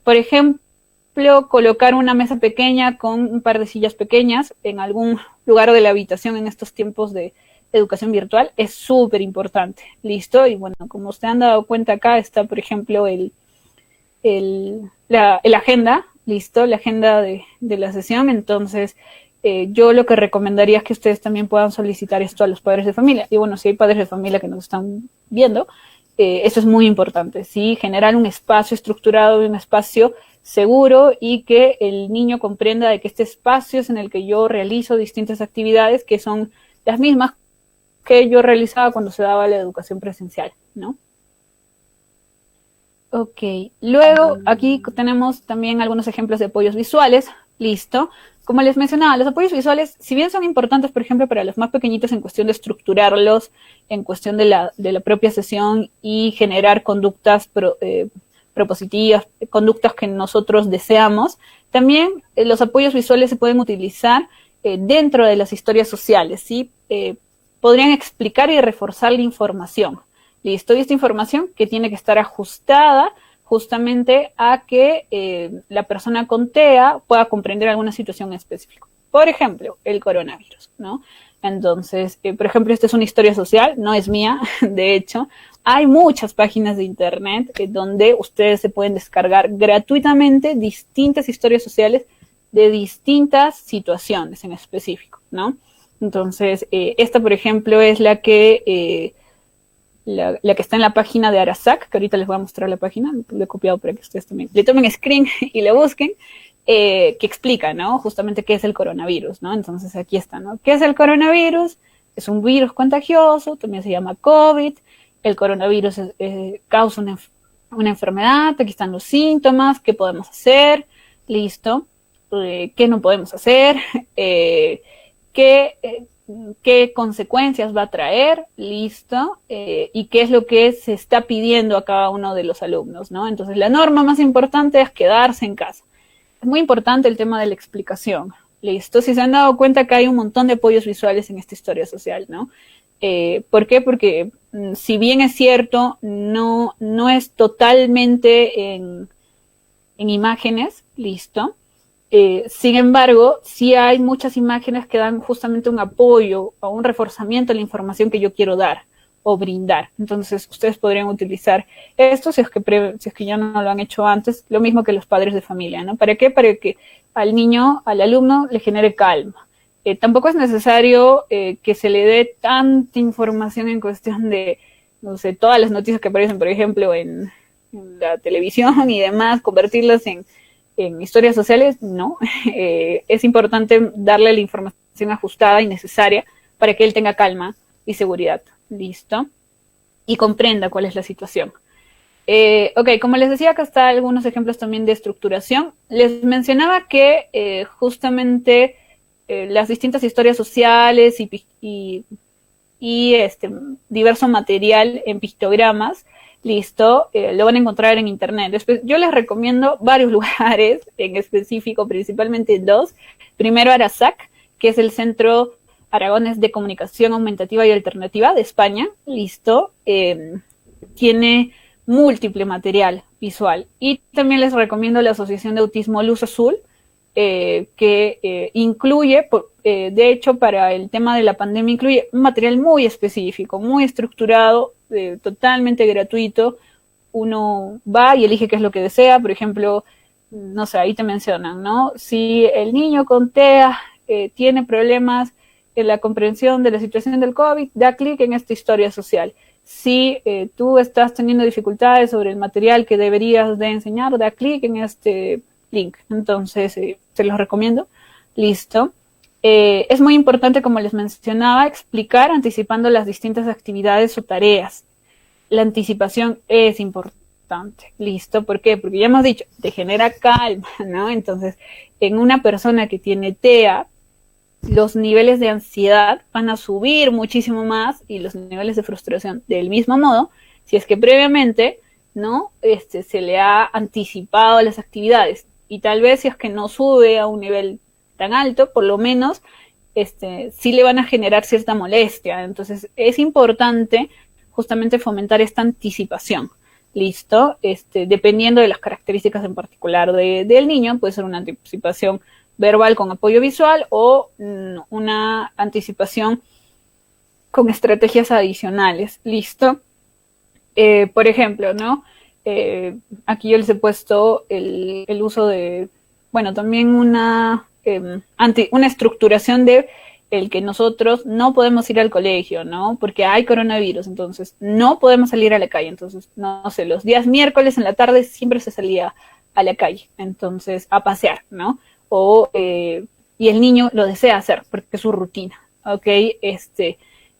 Por ejemplo, colocar una mesa pequeña con un par de sillas pequeñas en algún lugar de la habitación en estos tiempos de educación virtual es súper importante. ¿Listo? Y bueno, como ustedes han dado cuenta acá está, por ejemplo, la agenda, ¿listo? La agenda de la sesión. Entonces, yo lo que recomendaría es que ustedes también puedan solicitar esto a los padres de familia. Y bueno, si hay padres de familia que nos están viendo, eso es muy importante, ¿sí? Generar un espacio estructurado y un espacio seguro y que el niño comprenda de que este espacio es en el que yo realizo distintas actividades que son las mismas que yo realizaba cuando se daba la educación presencial, ¿no? Ok, luego aquí tenemos también algunos ejemplos de apoyos visuales, listo. Como les mencionaba, los apoyos visuales, si bien son importantes, por ejemplo, para los más pequeñitos en cuestión de estructurarlos, en cuestión de la propia sesión y generar conductas propositivas, conductas que nosotros deseamos, también los apoyos visuales se pueden utilizar dentro de las historias sociales, ¿sí? Podrían explicar y reforzar la información. Listo, y esta información que tiene que estar ajustada justamente a que la persona con TEA pueda comprender alguna situación específica. Por ejemplo, el coronavirus, ¿no? Entonces, por ejemplo, esta es una historia social, no es mía, de hecho. Hay muchas páginas de internet donde ustedes se pueden descargar gratuitamente distintas historias sociales de distintas situaciones en específico, ¿no? Entonces, esta, por ejemplo, es la que está en la página de Arasac, que ahorita les voy a mostrar la página, lo he copiado para que ustedes también le tomen screen y le busquen, que explica, ¿no? Justamente qué es el coronavirus, ¿no? Entonces aquí está, ¿no? ¿Qué es el coronavirus? Es un virus contagioso, también se llama COVID. El coronavirus causa una enfermedad, aquí están los síntomas, qué podemos hacer, listo, qué no podemos hacer, qué consecuencias va a traer, listo, y qué es lo que se está pidiendo a cada uno de los alumnos, ¿no? Entonces, la norma más importante es quedarse en casa. Es muy importante el tema de la explicación, listo. Si se han dado cuenta que hay un montón de apoyos visuales en esta historia social, ¿no? ¿Por qué? Porque si bien es cierto, no es totalmente en imágenes, listo. Sin embargo, sí hay muchas imágenes que dan justamente un apoyo o un reforzamiento a la información que yo quiero dar o brindar. Entonces, ustedes podrían utilizar esto si es que ya no lo han hecho antes, lo mismo que los padres de familia, ¿no? ¿Para qué? Para que al niño, al alumno, le genere calma. Tampoco es necesario que se le dé tanta información en cuestión de, no sé, todas las noticias que aparecen, por ejemplo, en la televisión y demás, convertirlas en historias sociales, no. Es importante darle la información ajustada y necesaria para que él tenga calma y seguridad. ¿Listo? Y comprenda cuál es la situación. Ok, como les decía, acá están algunos ejemplos también de estructuración. Les mencionaba que justamente las distintas historias sociales y diverso material en pictogramas, listo, lo van a encontrar en internet. Después, yo les recomiendo varios lugares en específico, principalmente dos. Primero Arasac, que es el Centro Aragones de Comunicación Aumentativa y Alternativa de España, listo, tiene múltiple material visual. Y también les recomiendo la Asociación de Autismo Luz Azul, que incluye, de hecho, para el tema de la pandemia, incluye un material muy específico, muy estructurado, totalmente gratuito. Uno va y elige qué es lo que desea, por ejemplo, no sé, ahí te mencionan, ¿no? Si el niño con TEA tiene problemas en la comprensión de la situación del COVID, da clic en esta historia social. Si tú estás teniendo dificultades sobre el material que deberías de enseñar, da clic en este link. Entonces, se los recomiendo. Listo. Es muy importante, como les mencionaba, explicar anticipando las distintas actividades o tareas. La anticipación es importante. Listo. ¿Por qué? Porque ya hemos dicho, te genera calma, ¿no? Entonces, en una persona que tiene TEA, los niveles de ansiedad van a subir muchísimo más y los niveles de frustración del mismo modo, si es que previamente, ¿no? Se le ha anticipado las actividades. Y tal vez si es que no sube a un nivel tan alto, por lo menos sí le van a generar cierta molestia. Entonces es importante justamente fomentar esta anticipación. ¿Listo? Dependiendo de las características en particular del niño, puede ser una anticipación verbal con apoyo visual o una anticipación con estrategias adicionales. ¿Listo? Por ejemplo, ¿no? Aquí yo les he puesto el uso de, bueno, también una estructuración de el que nosotros no podemos ir al colegio, ¿no? Porque hay coronavirus, entonces no podemos salir a la calle. Entonces, no sé, los días miércoles en la tarde siempre se salía a la calle, entonces a pasear, ¿no? Y el niño lo desea hacer porque es su rutina, ¿ok?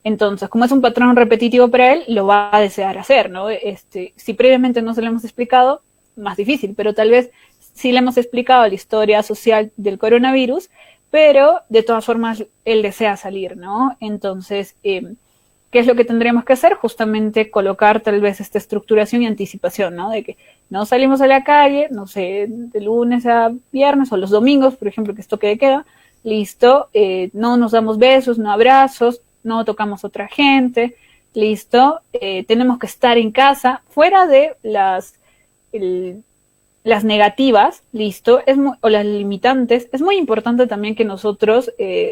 Entonces, como es un patrón repetitivo para él, lo va a desear hacer, ¿no? Si previamente no se lo hemos explicado, más difícil, pero tal vez sí le hemos explicado la historia social del coronavirus, pero de todas formas él desea salir, ¿no? Entonces, ¿qué es lo que tendríamos que hacer? Justamente colocar tal vez esta estructuración y anticipación, ¿no? De que no salimos a la calle, no sé, de lunes a viernes o los domingos, por ejemplo, que es toque de queda, listo, no nos damos besos, no abrazos, no tocamos a otra gente, listo, tenemos que estar en casa, fuera de las negativas, listo, o las limitantes. Es muy importante también que nosotros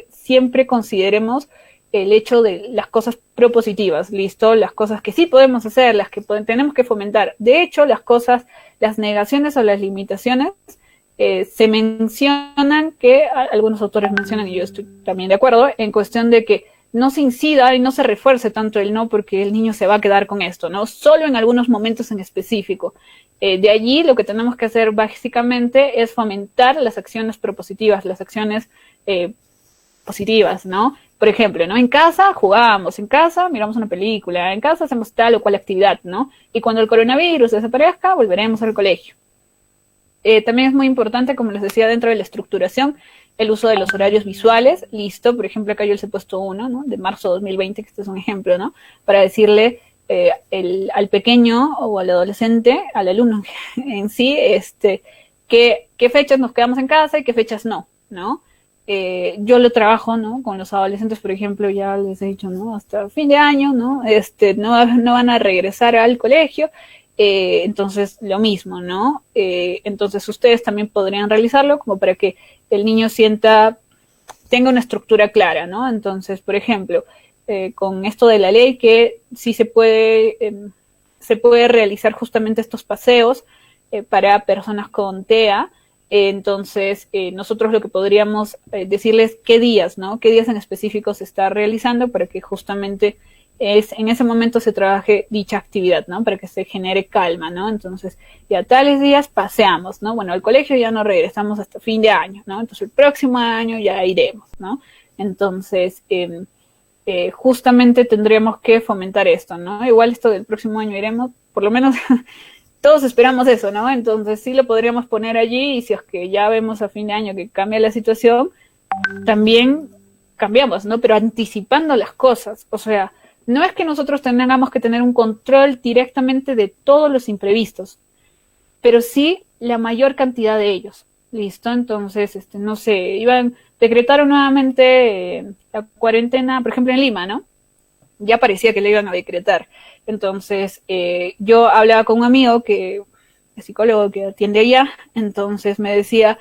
siempre consideremos el hecho de las cosas propositivas, listo, las cosas que sí podemos hacer, las que tenemos que fomentar. De hecho, las negaciones o las limitaciones se mencionan, que algunos autores mencionan, y yo estoy también de acuerdo, en cuestión de que no se incida y no se refuerce tanto el no, porque el niño se va a quedar con esto, ¿no? Solo en algunos momentos en específico. De allí lo que tenemos que hacer básicamente es fomentar las acciones propositivas, las acciones positivas, ¿no? Por ejemplo, ¿no? En casa jugamos, en casa miramos una película, en casa hacemos tal o cual actividad, ¿no? Y cuando el coronavirus desaparezca, volveremos al colegio. También es muy importante, como les decía, dentro de la estructuración, el uso de los horarios visuales. Listo, por ejemplo, acá yo les he puesto uno, ¿no? De marzo de 2020, que este es un ejemplo, ¿no? Para decirle al pequeño o al adolescente, al alumno en sí, qué fechas nos quedamos en casa y qué fechas no, ¿no? Yo lo trabajo, ¿no? Con los adolescentes, por ejemplo, ya les he dicho, ¿no? Hasta fin de año, ¿no? No van a regresar al colegio, entonces lo mismo, ¿no? Entonces ustedes también podrían realizarlo como para que el niño tenga una estructura clara, ¿no? Entonces, por ejemplo, con esto de la ley, que sí se puede realizar justamente estos paseos para personas con TEA. Entonces, nosotros lo que podríamos decirles qué días, ¿no? Qué días en específico se está realizando para que justamente en ese momento se trabaje dicha actividad, ¿no? Para que se genere calma, ¿no? Entonces, ya tales días paseamos, ¿no? Bueno, al colegio ya no regresamos hasta fin de año, ¿no? Entonces, el próximo año ya iremos, ¿no? Entonces, justamente tendríamos que fomentar esto, ¿no? Igual esto del próximo año iremos, por lo menos todos esperamos eso, ¿no? Entonces sí lo podríamos poner allí, y si es que ya vemos a fin de año que cambia la situación, también cambiamos, ¿no? Pero anticipando las cosas. O sea, no es que nosotros tengamos que tener un control directamente de todos los imprevistos, pero sí la mayor cantidad de ellos. Listo, entonces, no sé, decretaron nuevamente la cuarentena, por ejemplo, en Lima, ¿no? Ya parecía que le iban a decretar. Entonces, yo hablaba con un amigo que es psicólogo que atiende allá, entonces me decía,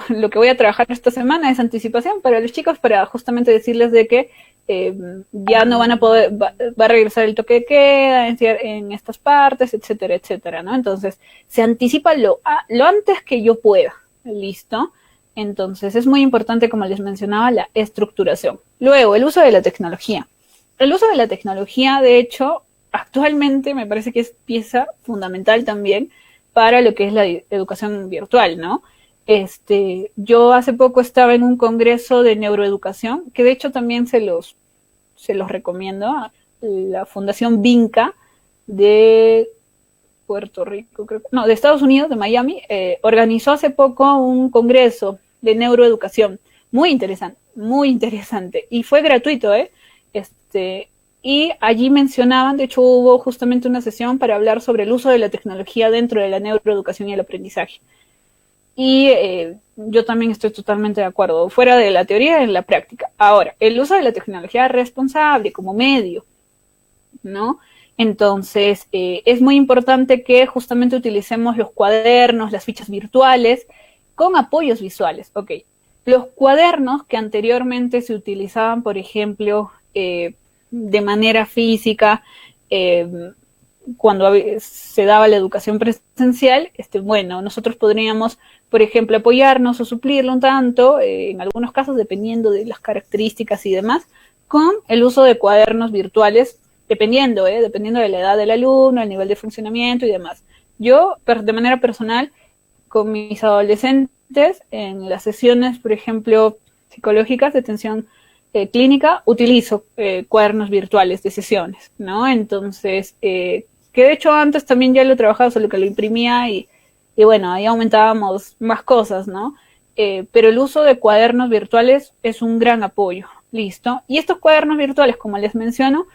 lo que voy a trabajar esta semana es anticipación para los chicos, para justamente decirles de que eh, ya no van a poder, va a regresar el toque de queda en estas partes, etcétera, etcétera, ¿no? Entonces, se anticipa lo antes que yo pueda, ¿listo? Entonces, es muy importante, como les mencionaba, la estructuración. Luego, el uso de la tecnología. El uso de la tecnología, de hecho, actualmente me parece que es pieza fundamental también para lo que es la educación virtual, ¿no? Yo hace poco estaba en un congreso de neuroeducación, que de hecho también se los recomiendo, la Fundación Vinca de Puerto Rico, creo, no, de Estados Unidos, de Miami, organizó hace poco un congreso de neuroeducación, muy interesante, y fue gratuito, ¿eh? Y allí mencionaban, de hecho hubo justamente una sesión para hablar sobre el uso de la tecnología dentro de la neuroeducación y el aprendizaje. Y yo también estoy totalmente de acuerdo, fuera de la teoría, en la práctica. Ahora, el uso de la tecnología responsable como medio, ¿no? Entonces, es muy importante que justamente utilicemos los cuadernos, las fichas virtuales, con apoyos visuales. Ok, los cuadernos que anteriormente se utilizaban, por ejemplo, de manera física, cuando se daba la educación presencial, bueno, nosotros podríamos, por ejemplo, apoyarnos o suplirlo un tanto, en algunos casos, dependiendo de las características y demás, con el uso de cuadernos virtuales, dependiendo de la edad del alumno, el nivel de funcionamiento y demás. Yo, de manera personal, con mis adolescentes, en las sesiones, por ejemplo, psicológicas de atención clínica, utilizo cuadernos virtuales de sesiones, ¿no? Entonces, que de hecho antes también ya lo trabajaba, solo que lo imprimía y bueno, ahí aumentábamos más cosas, ¿no? Pero el uso de cuadernos virtuales es un gran apoyo, ¿listo? Y estos cuadernos virtuales, como les menciono,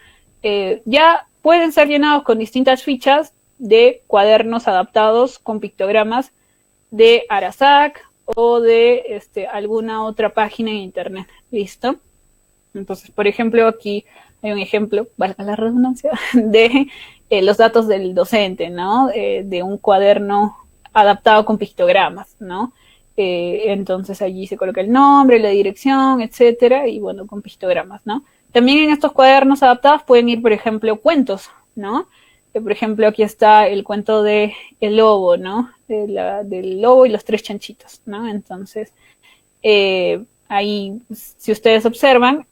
ya pueden ser llenados con distintas fichas de cuadernos adaptados con pictogramas de Arasac o de alguna otra página en internet, ¿listo? Entonces, por ejemplo, aquí hay un ejemplo, valga la redundancia, de los datos del docente, ¿no? De un cuaderno adaptado con pictogramas, ¿no? Entonces allí se coloca el nombre, la dirección, etcétera, y bueno, con pictogramas, ¿no? También en estos cuadernos adaptados pueden ir, por ejemplo, cuentos, ¿no? Por ejemplo, aquí está el cuento de El Lobo, ¿no? Del lobo y los tres chanchitos, ¿no? Entonces, ahí, si ustedes observan,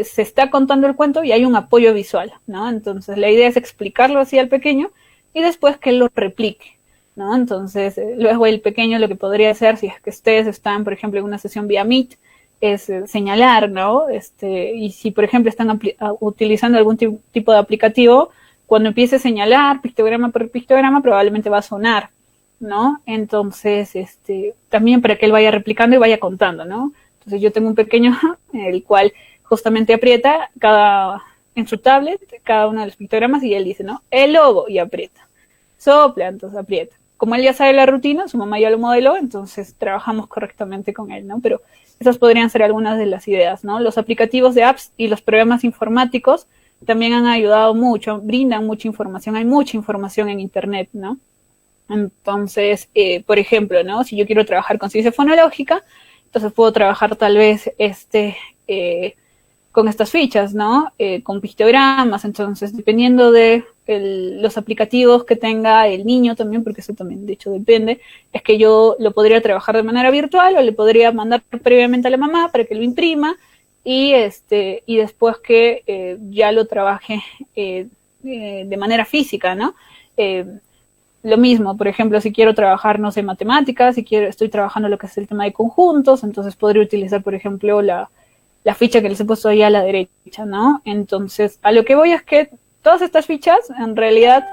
se está contando el cuento y hay un apoyo visual, ¿no? Entonces, la idea es explicarlo así al pequeño y después que él lo replique, ¿no? Entonces, luego el pequeño lo que podría hacer, si es que ustedes están, por ejemplo, en una sesión vía Meet, es señalar, ¿no? Y si, por ejemplo, están utilizando algún tipo de aplicativo, cuando empiece a señalar pictograma por pictograma, probablemente va a sonar, ¿no? Entonces, también para que él vaya replicando y vaya contando, ¿no? Entonces, yo tengo un pequeño, el cual justamente aprieta en su tablet cada uno de los pictogramas y él dice, ¿no? El lobo, y aprieta. Sopla, entonces aprieta. Como él ya sabe la rutina, su mamá ya lo modeló, entonces trabajamos correctamente con él, ¿no? Pero esas podrían ser algunas de las ideas, ¿no? Los aplicativos de apps y los programas informáticos también han ayudado mucho, brindan mucha información, hay mucha información en internet, ¿no? Entonces, por ejemplo, ¿no? Si yo quiero trabajar con ciencia fonológica, entonces puedo trabajar tal vez con estas fichas, ¿no? Con pictogramas, entonces dependiendo de los aplicativos que tenga el niño también, porque eso también de hecho depende, es que yo lo podría trabajar de manera virtual o le podría mandar previamente a la mamá para que lo imprima y después que ya lo trabaje de manera física, ¿no? Lo mismo, por ejemplo, si quiero trabajar, no sé, matemáticas, estoy trabajando lo que es el tema de conjuntos, entonces podría utilizar, por ejemplo, la ficha que les he puesto ahí a la derecha, ¿no? Entonces, a lo que voy es que todas estas fichas, en realidad,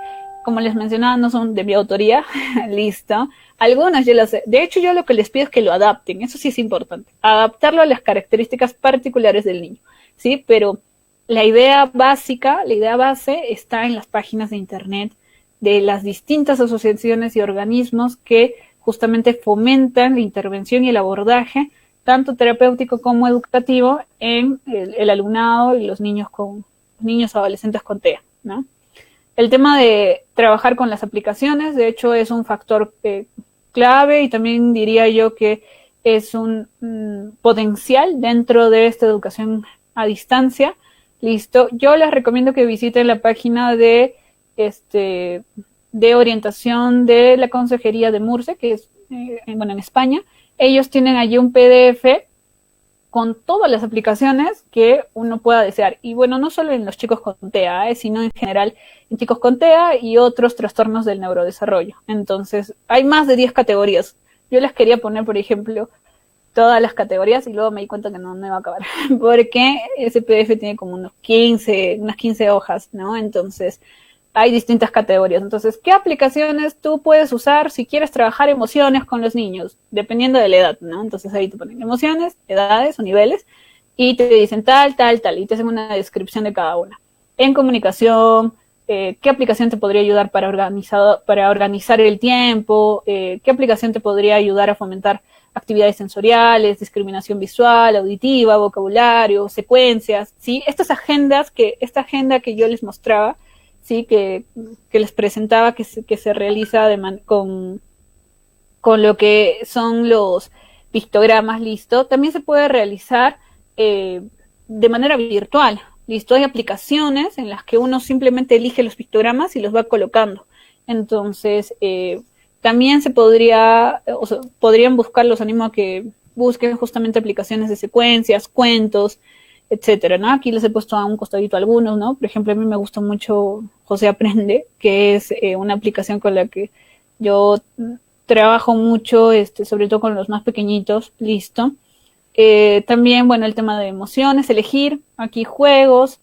como les mencionaba, no son de mi autoría, listo. Algunas yo las sé. De hecho, yo lo que les pido es que lo adapten, eso sí es importante. Adaptarlo a las características particulares del niño, ¿sí? Pero la idea base está en las páginas de internet de las distintas asociaciones y organismos que justamente fomentan la intervención y el abordaje, tanto terapéutico como educativo, en el alumnado y los niños adolescentes con TEA, ¿no? El tema de trabajar con las aplicaciones, de hecho, es un factor clave, y también diría yo que es un potencial dentro de esta educación a distancia. Listo. Yo les recomiendo que visiten la página de orientación de la Consejería de Murcia, que es en España. Ellos tienen allí un PDF con todas las aplicaciones que uno pueda desear. Y bueno, no solo en los chicos con TEA, sino en general en chicos con TEA y otros trastornos del neurodesarrollo. Entonces, hay más de 10 categorías. Yo les quería poner, por ejemplo, todas las categorías, y luego me di cuenta que no iba a acabar, porque ese PDF tiene como unas 15 hojas, ¿no? Entonces, hay distintas categorías. Entonces, ¿qué aplicaciones tú puedes usar si quieres trabajar emociones con los niños? Dependiendo de la edad, ¿no? Entonces, ahí te ponen emociones, edades o niveles, y te dicen tal, y te hacen una descripción de cada una. En comunicación, ¿qué aplicación te podría ayudar para organizar el tiempo? ¿Qué aplicación te podría ayudar a fomentar actividades sensoriales, discriminación visual, auditiva, vocabulario, secuencias? ¿Sí? Esta agenda que yo les mostraba, sí, que les presentaba, que se realiza con lo que son los pictogramas, listo, también se puede realizar de manera virtual, listo. Hay aplicaciones en las que uno simplemente elige los pictogramas y los va colocando. Entonces, también podrían buscar, los animo a que busquen justamente aplicaciones de secuencias, cuentos, etcétera, ¿no? Aquí les he puesto a un costadito algunos, ¿no? Por ejemplo, a mí me gusta mucho José Aprende, que es una aplicación con la que yo trabajo mucho, sobre todo con los más pequeñitos, listo. También, bueno, el tema de emociones, elegir aquí juegos,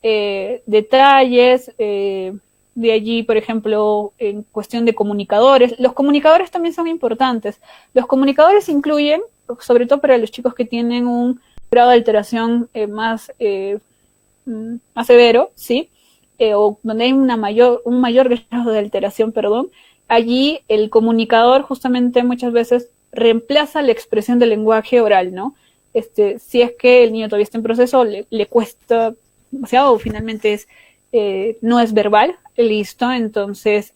detalles, de allí, por ejemplo, en cuestión de comunicadores. Los comunicadores también son importantes. Los comunicadores incluyen, sobre todo para los chicos que tienen un grado de alteración más severo, ¿sí? O donde hay un mayor grado de alteración, allí el comunicador justamente muchas veces reemplaza la expresión del lenguaje oral, ¿no? Si es que el niño todavía está en proceso, le cuesta demasiado, o finalmente no es verbal, listo. Entonces,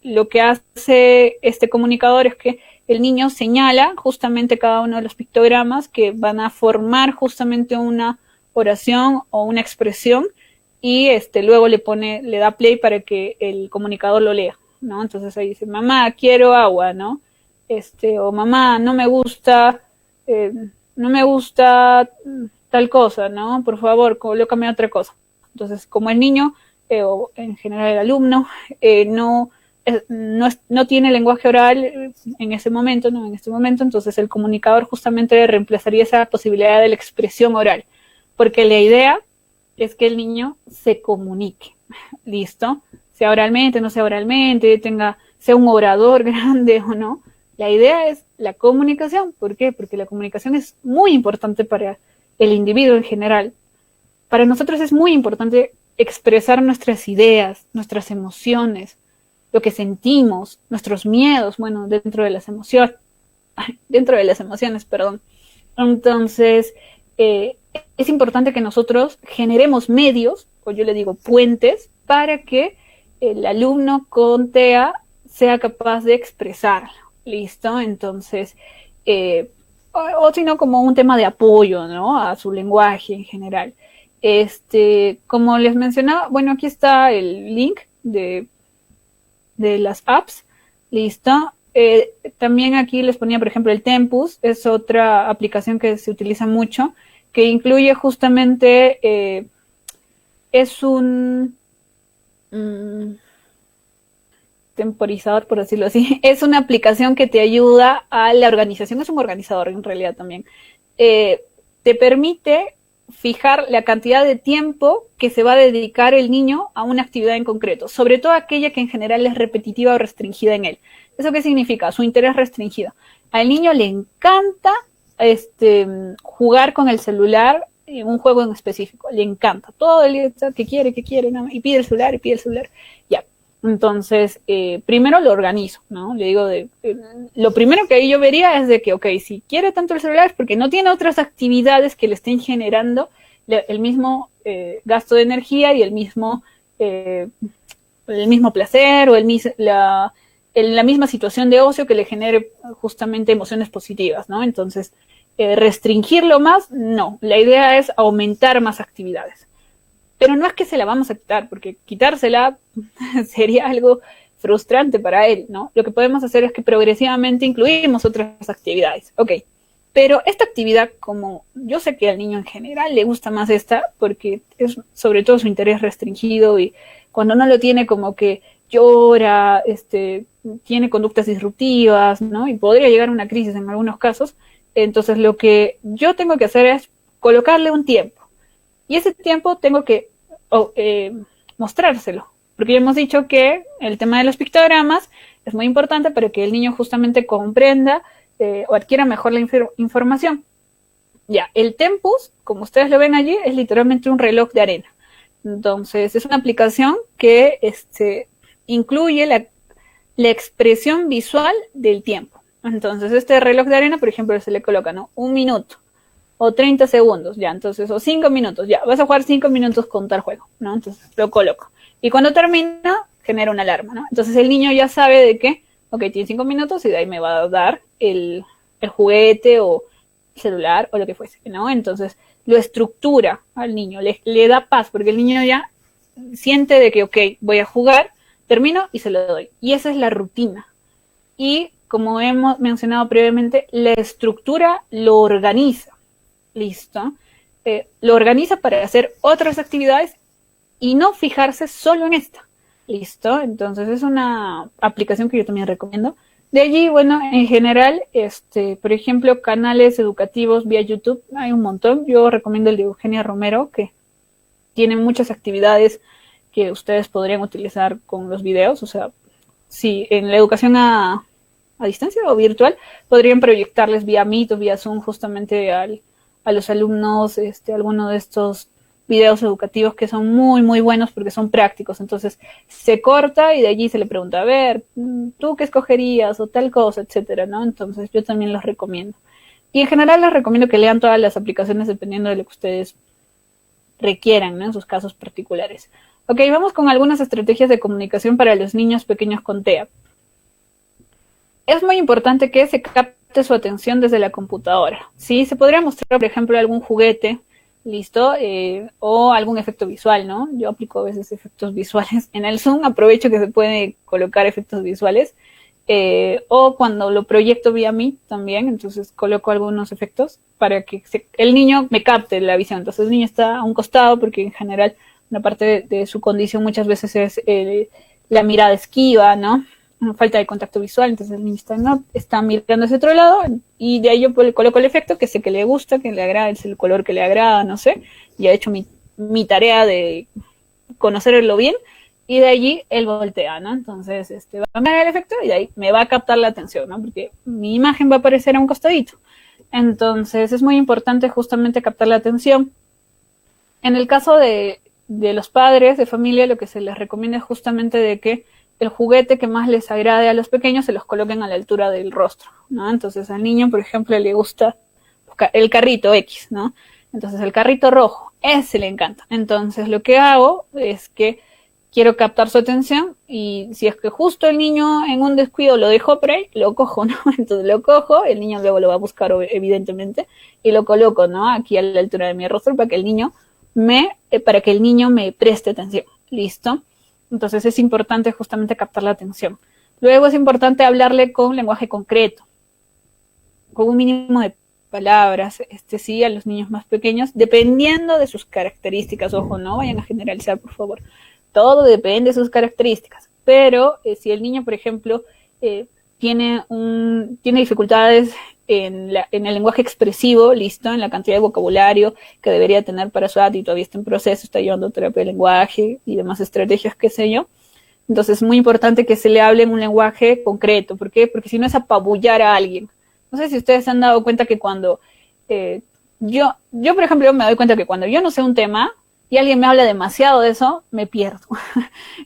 lo que hace este comunicador es que el niño señala justamente cada uno de los pictogramas que van a formar justamente una oración o una expresión, y luego le da play para que el comunicador lo lea, ¿no? Entonces ahí dice, mamá, quiero agua, ¿no? O mamá, no me gusta tal cosa, ¿no? Por favor, colócame otra cosa. Entonces, como el niño, o en general el alumno, no tiene lenguaje oral en ese momento, ¿no? En este momento, entonces el comunicador justamente reemplazaría esa posibilidad de la expresión oral, porque la idea es que el niño se comunique, ¿listo? Sea oralmente, no sea oralmente, sea un orador grande o no. La idea es la comunicación. ¿Por qué? Porque la comunicación es muy importante para el individuo en general. Para nosotros es muy importante expresar nuestras ideas, nuestras emociones, lo que sentimos, nuestros miedos, bueno, dentro de las emociones, Entonces, es importante que nosotros generemos medios, o yo le digo puentes, para que el alumno con TEA sea capaz de expresarlo, ¿listo? Entonces, o si no, como un tema de apoyo, ¿no? A su lenguaje en general. Como les mencionaba, bueno, aquí está el link de las apps, ¿listo? También aquí les ponía, por ejemplo, el Tempus, es otra aplicación que se utiliza mucho, que incluye justamente, es un temporizador, por decirlo así. Es una aplicación que te ayuda a la organización, es un organizador en realidad también. Te permite fijar la cantidad de tiempo que se va a dedicar el niño a una actividad en concreto, sobre todo aquella que en general es repetitiva o restringida en él. ¿Eso qué significa? Su interés restringido. Al niño le encanta jugar con el celular en un juego en específico. Le encanta. Todo el día que quiere, ¿no? Y pide el celular, ya. Entonces, primero lo organizo, ¿no? Le digo, lo primero que ahí yo vería es de que, ok, si quiere tanto el celular es porque no tiene otras actividades que le estén generando el mismo gasto de energía y el mismo placer o la misma situación de ocio que le genere justamente emociones positivas, ¿no? Entonces, restringirlo más, no. La idea es aumentar más actividades. Pero no es que se la vamos a quitar, porque quitársela sería algo frustrante para él, ¿no? Lo que podemos hacer es que progresivamente incluimos otras actividades. Ok, pero esta actividad, como yo sé que al niño en general le gusta más esta, porque es sobre todo su interés restringido y cuando no lo tiene como que llora, tiene conductas disruptivas, ¿no? Y podría llegar a una crisis en algunos casos. Entonces lo que yo tengo que hacer es colocarle un tiempo. Y ese tiempo tengo que mostrárselo, porque ya hemos dicho que el tema de los pictogramas es muy importante para que el niño justamente comprenda o adquiera mejor la información. Ya, el Tempus, como ustedes lo ven allí, es literalmente un reloj de arena. Entonces, es una aplicación que incluye la expresión visual del tiempo. Entonces, este reloj de arena, por ejemplo, se le coloca, ¿no? 1 minuto. O 30 segundos, ya, entonces, o 5 minutos, ya, vas a jugar 5 minutos con tal juego, ¿no? Entonces, lo coloco. Y cuando termina, genera una alarma, ¿no? Entonces, el niño ya sabe de que, ok, tiene 5 minutos y de ahí me va a dar el juguete o el celular o lo que fuese, ¿no? Entonces, lo estructura al niño, le da paz, porque el niño ya siente de que, ok, voy a jugar, termino y se lo doy. Y esa es la rutina. Y, como hemos mencionado previamente, la estructura lo organiza. Listo, lo organiza para hacer otras actividades y no fijarse solo en esta. Listo, entonces es una aplicación que yo también recomiendo. De allí, bueno, en general, por ejemplo, canales educativos vía YouTube, hay un montón. Yo recomiendo el de Eugenia Romero, que tiene muchas actividades que ustedes podrían utilizar con los videos. O sea, si en la educación a distancia o virtual, podrían proyectarles vía Meet o vía Zoom justamente a los alumnos alguno de estos videos educativos que son muy, muy buenos porque son prácticos. Entonces, se corta y de allí se le pregunta, a ver, ¿tú qué escogerías? O tal cosa, etcétera, ¿no? Entonces, yo también los recomiendo. Y en general les recomiendo que lean todas las aplicaciones dependiendo de lo que ustedes requieran, ¿no? En sus casos particulares. Ok, vamos con algunas estrategias de comunicación para los niños pequeños con TEA. Es muy importante que se capte su atención desde la computadora. ¿Sí? Se podría mostrar, por ejemplo, algún juguete, listo, o algún efecto visual, ¿no? Yo aplico a veces efectos visuales en el Zoom, aprovecho que se puede colocar efectos visuales, o cuando lo proyecto vía Meet también, entonces coloco algunos efectos para que el niño me capte la visión. Entonces el niño está a un costado porque en general una parte de su condición muchas veces es la mirada esquiva, ¿no? Falta de contacto visual, entonces el niño está mirando hacia otro lado y de ahí yo coloco el efecto que sé que le gusta, que le agrada, es el color que le agrada, no sé, ya he hecho mi tarea de conocerlo bien y de allí él voltea, ¿no? Entonces va a mirar el efecto y de ahí me va a captar la atención, ¿no? Porque mi imagen va a aparecer a un costadito. Entonces es muy importante justamente captar la atención. En el caso de los padres de familia, lo que se les recomienda es justamente de que el juguete que más les agrade a los pequeños se los coloquen a la altura del rostro, ¿no? Entonces al niño, por ejemplo, le gusta el carrito X, ¿no? Entonces el carrito rojo, ese le encanta. Entonces lo que hago es que quiero captar su atención y si es que justo el niño en un descuido lo dejó por ahí, lo cojo, ¿no? Entonces lo cojo, el niño luego lo va a buscar evidentemente y lo coloco, ¿no? Aquí a la altura de mi rostro para que el niño me preste atención. ¿Listo? Entonces es importante justamente captar la atención. Luego es importante hablarle con lenguaje concreto, con un mínimo de palabras, sí, a los niños más pequeños, dependiendo de sus características. Ojo, no vayan a generalizar, por favor. Todo depende de sus características. Pero si el niño, por ejemplo, tiene dificultades en el lenguaje expresivo, listo, en la cantidad de vocabulario que debería tener para su edad y todavía está en proceso, está llevando terapia de lenguaje y demás estrategias, qué sé yo. Entonces es muy importante que se le hable en un lenguaje concreto. ¿Por qué? Porque si no es apabullar a alguien. No sé si ustedes se han dado cuenta que cuando yo por ejemplo, me doy cuenta que cuando yo no sé un tema, y alguien me habla demasiado de eso, me pierdo.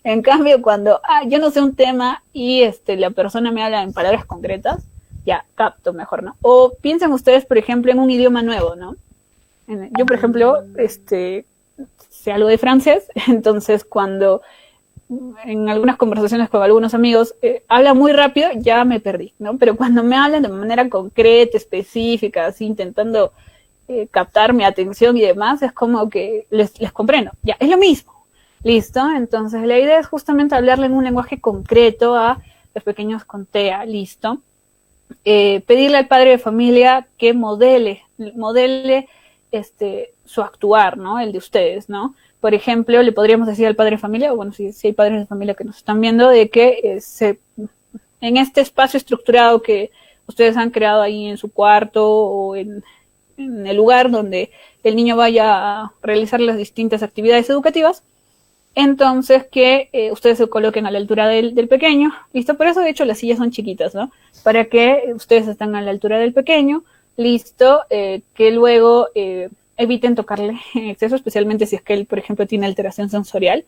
En cambio, cuando yo no sé un tema y la persona me habla en palabras concretas, ya capto mejor, ¿no? O piensen ustedes, por ejemplo, en un idioma nuevo, ¿no? Yo, por ejemplo, sé algo de francés, entonces cuando en algunas conversaciones con algunos amigos habla muy rápido, ya me perdí, ¿no? Pero cuando me hablan de manera concreta, específica, así intentando captar mi atención y demás, es como que les comprendo. Ya, es lo mismo. ¿Listo? Entonces la idea es justamente hablarle en un lenguaje concreto a los pequeños con TEA. ¿Listo? Pedirle al padre de familia que modele su actuar, ¿no? El de ustedes, ¿no? Por ejemplo, le podríamos decir al padre de familia, o bueno, si hay padres de familia que nos están viendo, de que en este espacio estructurado que ustedes han creado ahí en su cuarto o en el lugar donde el niño vaya a realizar las distintas actividades educativas, entonces que ustedes se coloquen a la altura del pequeño, listo, por eso de hecho las sillas son chiquitas, ¿no? Para que ustedes estén a la altura del pequeño, listo, que luego eviten tocarle en exceso, especialmente si es que él, por ejemplo, tiene alteración sensorial,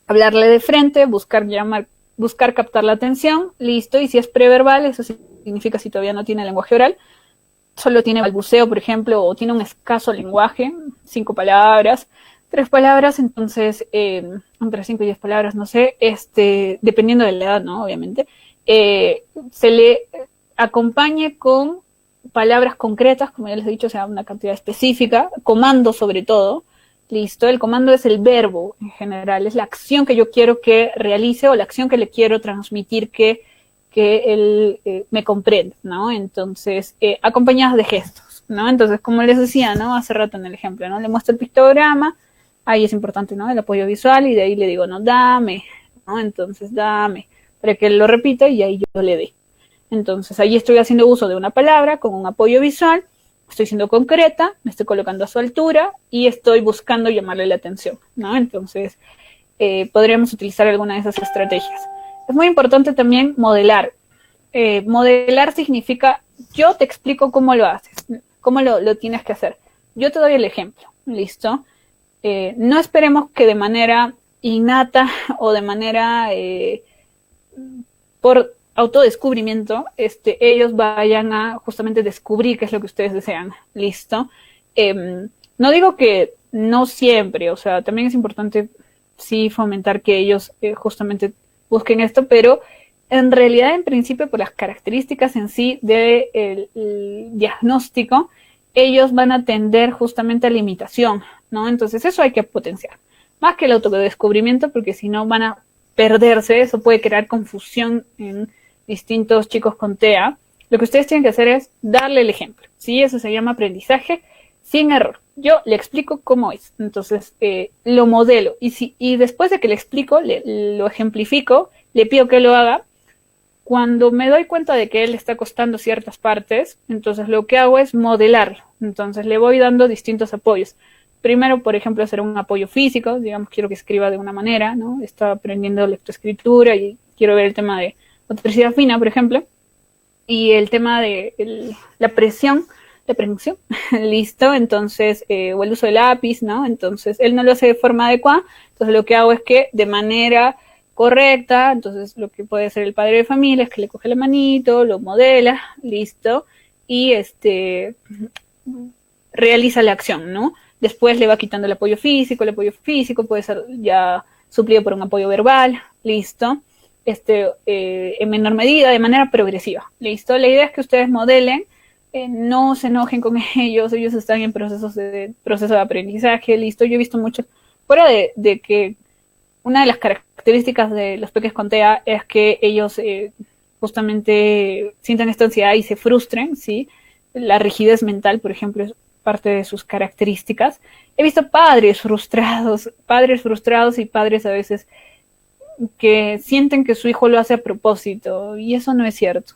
hablarle de frente, buscar captar la atención, listo, y si es preverbal, eso significa si todavía no tiene lenguaje oral, solo tiene balbuceo, por ejemplo, o tiene un escaso lenguaje, 5 palabras, 3 palabras, entonces, entre 5 y 10 palabras, no sé, dependiendo de la edad, ¿no? Obviamente, se le acompañe con palabras concretas, como ya les he dicho, o sea, una cantidad específica, comando sobre todo, listo, el comando es el verbo en general, es la acción que yo quiero que realice o la acción que le quiero transmitir que él me comprenda, ¿no? Entonces, acompañadas de gestos, ¿no? Entonces, como les decía, ¿no? Hace rato en el ejemplo, ¿no? Le muestro el pictograma, ahí es importante, ¿no? El apoyo visual y de ahí le digo, no, dame, ¿no? Entonces, dame, para que él lo repita y ahí yo le dé. Entonces, ahí estoy haciendo uso de una palabra con un apoyo visual, estoy siendo concreta, me estoy colocando a su altura y estoy buscando llamarle la atención, ¿no? Entonces, podríamos utilizar alguna de esas estrategias. Es muy importante también modelar. Modelar significa, yo te explico cómo lo haces, cómo lo tienes que hacer. Yo te doy el ejemplo, ¿listo? No esperemos que de manera innata o de manera por autodescubrimiento, ellos vayan a justamente descubrir qué es lo que ustedes desean, ¿listo? No digo que no siempre, o sea, también es importante sí fomentar que ellos justamente busquen esto, pero en realidad, en principio, por las características en sí del diagnóstico, ellos van a tender justamente a la imitación, ¿no? Entonces eso hay que potenciar, más que el autodescubrimiento, porque si no van a perderse, eso puede crear confusión en distintos chicos con TEA. Lo que ustedes tienen que hacer es darle el ejemplo, ¿sí? Eso se llama aprendizaje sin error. Yo le explico cómo es, entonces lo modelo, y después de que le explico, lo ejemplifico, le pido que lo haga. Cuando me doy cuenta de que él está costando ciertas partes, entonces lo que hago es modelarlo. Entonces le voy dando distintos apoyos. Primero, por ejemplo, hacer un apoyo físico, digamos, quiero que escriba de una manera, ¿no? Está aprendiendo lectoescritura y quiero ver el tema de motricidad fina, por ejemplo, y el tema de la presión, listo, entonces, o el uso de lápiz, ¿no? Entonces, él no lo hace de forma adecuada, entonces lo que hago es que de manera correcta, entonces lo que puede hacer el padre de familia es que le coge la manito, lo modela, listo, y realiza la acción, ¿no? Después le va quitando el apoyo físico puede ser ya suplido por un apoyo verbal, listo, en menor medida, de manera progresiva, listo. La idea es que ustedes modelen, no se enojen con ellos están en proceso de aprendizaje, listo. Yo he visto mucho, fuera de que una de las características de los peques con TEA es que ellos justamente sientan esta ansiedad y se frustren, ¿sí? La rigidez mental, por ejemplo, es parte de sus características. He visto padres frustrados y padres a veces que sienten que su hijo lo hace a propósito, y eso no es cierto.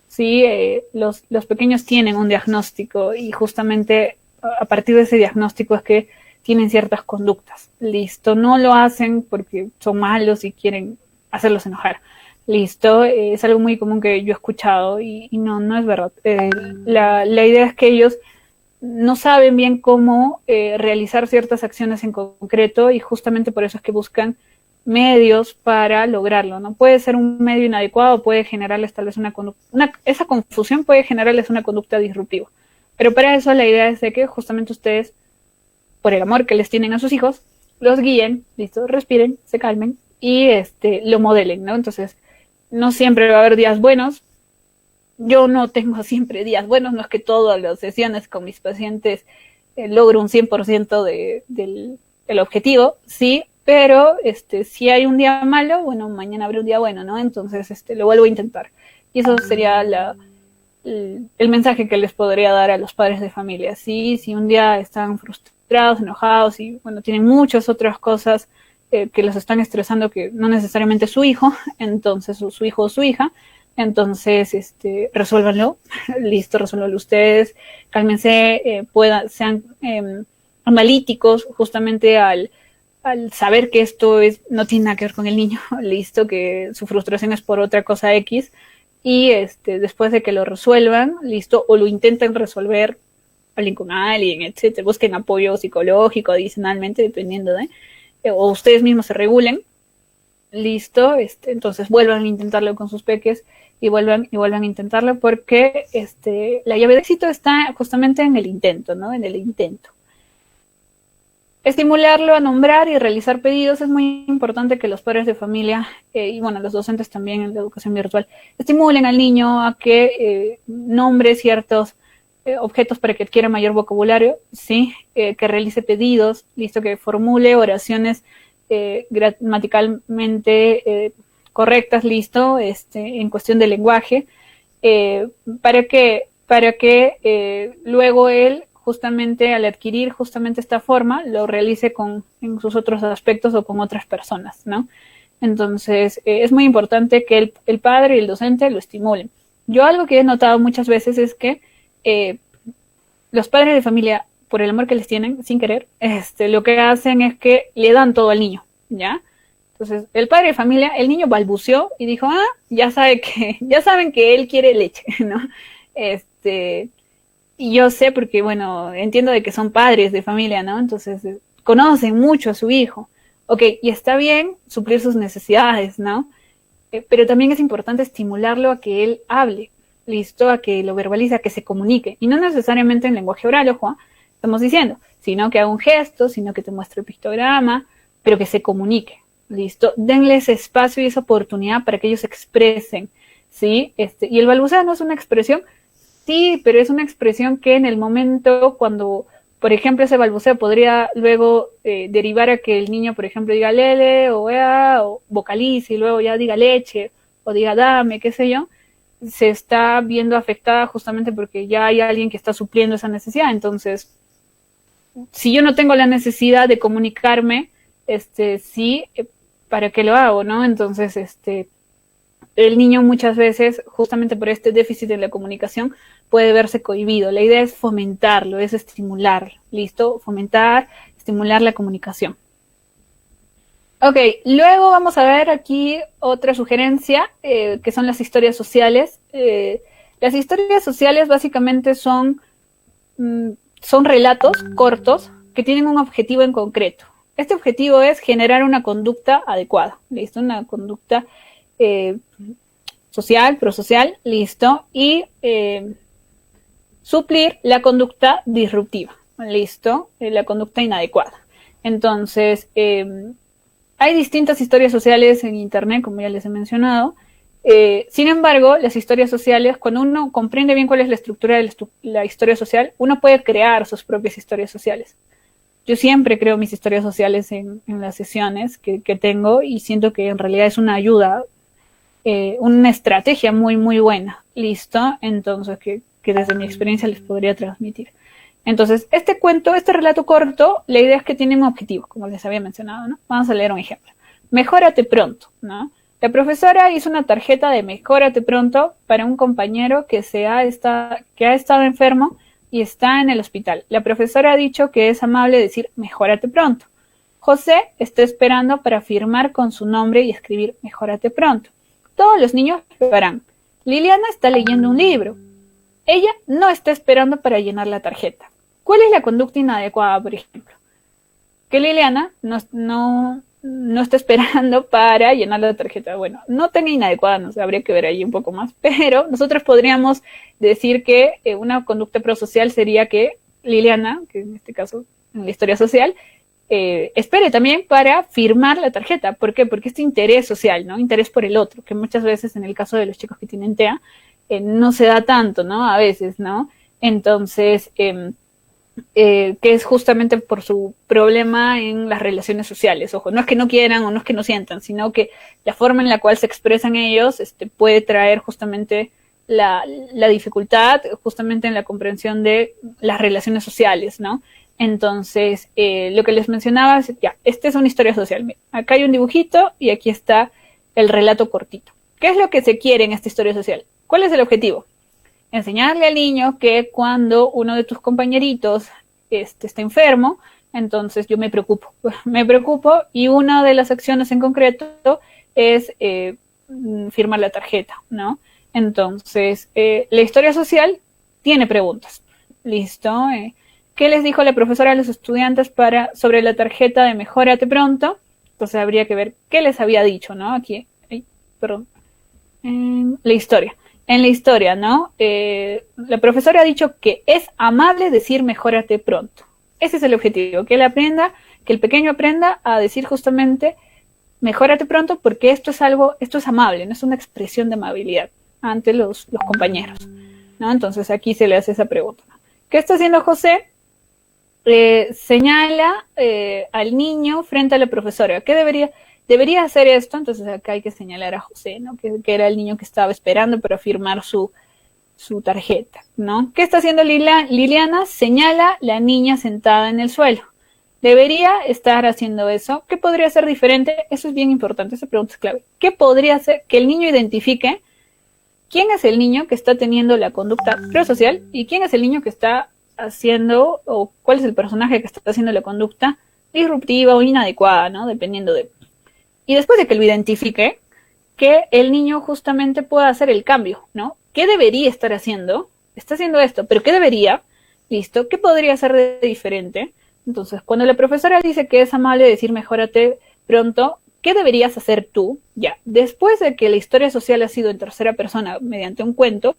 Sí, los pequeños tienen un diagnóstico y justamente a partir de ese diagnóstico es que tienen ciertas conductas. Listo, no lo hacen porque son malos y quieren hacerlos enojar. Listo, es algo muy común que yo he escuchado y no es verdad. La idea es que ellos no saben bien cómo realizar ciertas acciones en concreto, y justamente por eso es que buscan medios para lograrlo, ¿no? Puede ser un medio inadecuado, puede generarles tal vez esa confusión puede generarles una conducta disruptiva. Pero para eso la idea es de que justamente ustedes, por el amor que les tienen a sus hijos, los guíen, listo, respiren, se calmen y lo modelen, ¿no? Entonces, no siempre va a haber días buenos. Yo no tengo siempre días buenos, no es que todas las sesiones con mis pacientes logro un 100% del objetivo, sí, pero si hay un día malo, bueno, mañana habrá un día bueno, ¿no? Entonces lo vuelvo a intentar. Y eso sería el mensaje que les podría dar a los padres de familia. Sí, si un día están frustrados, enojados y, bueno, tienen muchas otras cosas que los están estresando, que no necesariamente es su hijo, entonces, su hijo o su hija, entonces, resuélvanlo, listo, resuélvanlo ustedes, cálmense, sean analíticos justamente al saber que esto no tiene nada que ver con el niño, listo, que su frustración es por otra cosa X, y después de que lo resuelvan, listo, o lo intenten resolver, hablen con alguien, etcétera, busquen apoyo psicológico adicionalmente, dependiendo o ustedes mismos se regulen, listo, entonces vuelvan a intentarlo con sus peques y vuelvan a intentarlo, porque la llave de éxito está justamente en el intento, ¿no? En el intento. Estimularlo a nombrar y realizar pedidos. Es muy importante que los padres de familia y, bueno, los docentes también en la educación virtual estimulen al niño a que nombre ciertos objetos para que adquiera mayor vocabulario, ¿sí? Que realice pedidos, listo, que formule oraciones gramaticalmente correctas, listo, en cuestión de lenguaje, para que luego él, justamente al adquirir justamente esta forma, lo realice en sus otros aspectos o con otras personas, ¿no? Entonces, es muy importante que el padre y el docente lo estimulen. Yo algo que he notado muchas veces es que los padres de familia, por el amor que les tienen, sin querer, lo que hacen es que le dan todo al niño, ¿ya? Entonces, el padre de familia, el niño balbuceó y dijo, ya saben que él quiere leche, ¿no? Y yo sé porque, bueno, entiendo de que son padres de familia, ¿no? Entonces, conocen mucho a su hijo. Ok, y está bien suplir sus necesidades, ¿no? Pero también es importante estimularlo a que él hable, listo, a que lo verbalice, a que se comunique. Y no necesariamente en lenguaje oral, ojo, estamos diciendo, sino que haga un gesto, sino que te muestre el pictograma, pero que se comunique, listo. Denle ese espacio y esa oportunidad para que ellos se expresen, ¿sí? Y el balbuceo no es una expresión. Sí, pero es una expresión que en el momento cuando, por ejemplo, ese balbuceo podría luego derivar a que el niño, por ejemplo, diga lele o ea, o vocalice y luego ya diga leche o diga dame, qué sé yo, se está viendo afectada justamente porque ya hay alguien que está supliendo esa necesidad. Entonces, si yo no tengo la necesidad de comunicarme, sí, ¿para qué lo hago, no? Entonces, el niño muchas veces, justamente por este déficit en la comunicación, puede verse cohibido. La idea es fomentarlo, es estimular, ¿listo? Fomentar, estimular la comunicación. Ok, luego vamos a ver aquí otra sugerencia, que son las historias sociales. Las historias sociales básicamente son relatos cortos que tienen un objetivo en concreto. Este objetivo es generar una conducta adecuada, ¿listo? Una conducta social, prosocial, listo, y suplir la conducta disruptiva, listo, la conducta inadecuada. Entonces, hay distintas historias sociales en internet, como ya les he mencionado. Sin embargo, las historias sociales, cuando uno comprende bien cuál es la estructura de la historia social, uno puede crear sus propias historias sociales. Yo siempre creo mis historias sociales en las sesiones que tengo, y siento que en realidad es una ayuda, una estrategia muy, muy buena, listo, entonces que desde mi experiencia les podría transmitir. Entonces, este relato corto, la idea es que tiene un objetivo, como les había mencionado, ¿no? Vamos a leer un ejemplo. Mejórate pronto, ¿no? La profesora hizo una tarjeta de mejórate pronto para un compañero que ha estado enfermo y está en el hospital. La profesora ha dicho que es amable decir mejórate pronto. José está esperando para firmar con su nombre y escribir mejórate pronto. Todos los niños lo harán. Liliana está leyendo un libro. Ella no está esperando para llenar la tarjeta. ¿Cuál es la conducta inadecuada, por ejemplo? Que Liliana no está esperando para llenar la tarjeta. Bueno, no tan inadecuada, no sé, habría que ver ahí un poco más, pero nosotros podríamos decir que una conducta prosocial sería que Liliana, que en este caso en la historia social, espere también para firmar la tarjeta. ¿Por qué? Porque este interés social, ¿no? Interés por el otro, que muchas veces en el caso de los chicos que tienen TEA, no se da tanto, ¿no? A veces, ¿no? Entonces, que es justamente por su problema en las relaciones sociales. Ojo, no es que no quieran o no es que no sientan, sino que la forma en la cual se expresan ellos puede traer justamente la dificultad justamente en la comprensión de las relaciones sociales, ¿no? Entonces, lo que les mencionaba es, ya, esta es una historia social. Mira, acá hay un dibujito y aquí está el relato cortito. ¿Qué es lo que se quiere en esta historia social? ¿Cuál es el objetivo? Enseñarle al niño que cuando uno de tus compañeritos está enfermo, entonces yo me preocupo. Me preocupo y una de las acciones en concreto es firmar la tarjeta, ¿no? Entonces, la historia social tiene preguntas. ¿Listo? ¿Qué les dijo la profesora a los estudiantes sobre la tarjeta de Mejórate Pronto? Entonces habría que ver qué les había dicho, ¿no? Aquí, perdón. La historia. En la historia, ¿no? La profesora ha dicho que es amable decir mejórate pronto. Ese es el objetivo, que él aprenda, que el pequeño aprenda a decir justamente mejórate pronto porque esto es amable, no es una expresión de amabilidad ante los compañeros, ¿no? Entonces aquí se le hace esa pregunta. ¿Qué está haciendo José? Señala al niño frente a la profesora. ¿Qué debería hacer esto? Entonces acá hay que señalar a José, ¿no? Que era el niño que estaba esperando para firmar su tarjeta, ¿no? ¿Qué está haciendo Liliana? Señala la niña sentada en el suelo. ¿Debería estar haciendo eso? ¿Qué podría ser diferente? Eso es bien importante, esa pregunta es clave. ¿Qué podría hacer que el niño identifique quién es el niño que está teniendo la conducta prosocial y quién es el niño que está haciendo, o cuál es el personaje que está haciendo la conducta disruptiva o inadecuada, ¿no? Dependiendo de... Y después de que lo identifique, que el niño justamente pueda hacer el cambio, ¿no? ¿Qué debería estar haciendo? Está haciendo esto, pero ¿qué debería? ¿Listo? ¿Qué podría hacer de diferente? Entonces, cuando la profesora dice que es amable decir mejórate pronto, ¿qué deberías hacer tú? Ya, después de que la historia social ha sido en tercera persona mediante un cuento,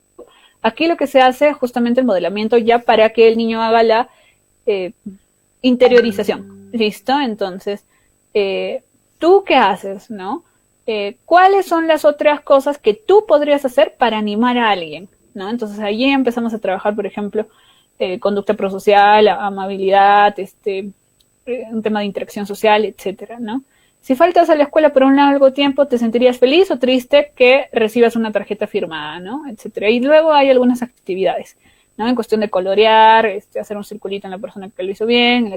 aquí lo que se hace es justamente el modelamiento ya para que el niño haga la interiorización. ¿Listo? Entonces, ¿tú qué haces, no? ¿Cuáles son las otras cosas que tú podrías hacer para animar a alguien, ¿no? Entonces, allí empezamos a trabajar, por ejemplo, conducta prosocial, amabilidad, un tema de interacción social, etcétera, ¿no? Si faltas a la escuela por un largo tiempo, ¿te sentirías feliz o triste que recibas una tarjeta firmada, ¿no? Etcétera. Y luego hay algunas actividades, ¿no? En cuestión de colorear, hacer un circulito en la persona que lo hizo bien,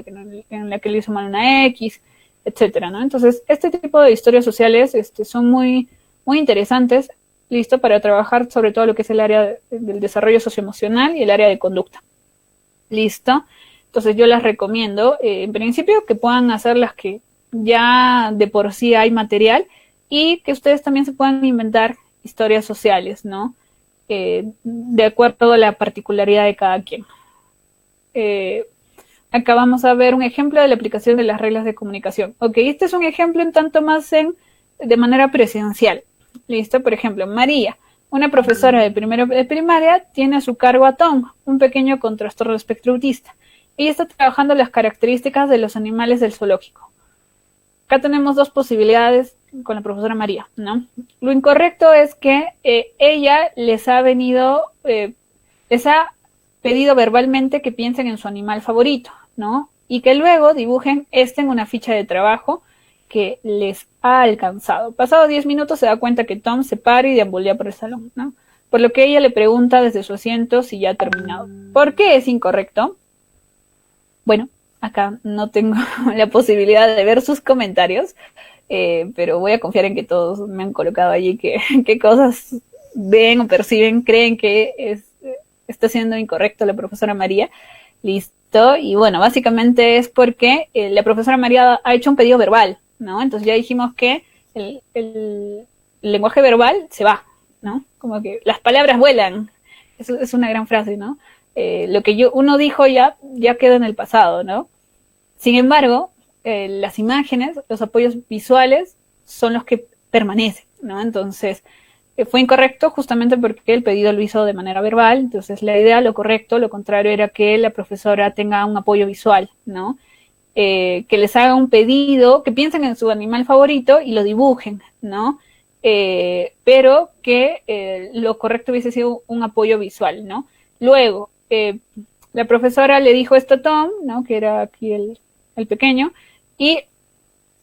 en la que lo hizo mal una X, etcétera, ¿no? Entonces, este tipo de historias sociales son muy, muy interesantes, listo, para trabajar sobre todo lo que es el área del desarrollo socioemocional y el área de conducta. ¿Listo? Entonces yo las recomiendo, en principio, que puedan hacer las que ya de por sí hay material y que ustedes también se puedan inventar historias sociales, ¿no? De acuerdo a la particularidad de cada quien. Acá vamos a ver un ejemplo de la aplicación de las reglas de comunicación. Ok, este es un ejemplo en tanto más de manera presencial. ¿Listo? Por ejemplo, María, una profesora de primero de primaria, tiene a su cargo a Tom, un pequeño con trastorno de espectro autista. Ella está trabajando las características de los animales del zoológico. Acá tenemos dos posibilidades con la profesora María, ¿no? Lo incorrecto es que ella les ha pedido verbalmente que piensen en su animal favorito, ¿no? Y que luego dibujen en una ficha de trabajo que les ha alcanzado. Pasados 10 minutos se da cuenta que Tom se para y deambula por el salón, ¿no? Por lo que ella le pregunta desde su asiento si ya ha terminado. ¿Por qué es incorrecto? Bueno, acá no tengo la posibilidad de ver sus comentarios, pero voy a confiar en que todos me han colocado allí qué cosas ven o perciben, creen que está siendo incorrecto la profesora María. Listo. Y bueno, básicamente es porque la profesora María ha hecho un pedido verbal, ¿no? Entonces ya dijimos que el lenguaje verbal se va, ¿no? Como que las palabras vuelan. Eso es una gran frase, ¿no? Lo que uno dijo ya ya queda en el pasado, ¿no? Sin embargo, las imágenes, los apoyos visuales son los que permanecen, ¿no? Entonces, fue incorrecto justamente porque el pedido lo hizo de manera verbal, entonces la idea, lo correcto, lo contrario era que la profesora tenga un apoyo visual, ¿no? Que les haga un pedido, que piensen en su animal favorito y lo dibujen, ¿no? Pero que lo correcto hubiese sido un apoyo visual, ¿no? Luego, la profesora le dijo esto a Tom, ¿no? Que era aquí el pequeño, y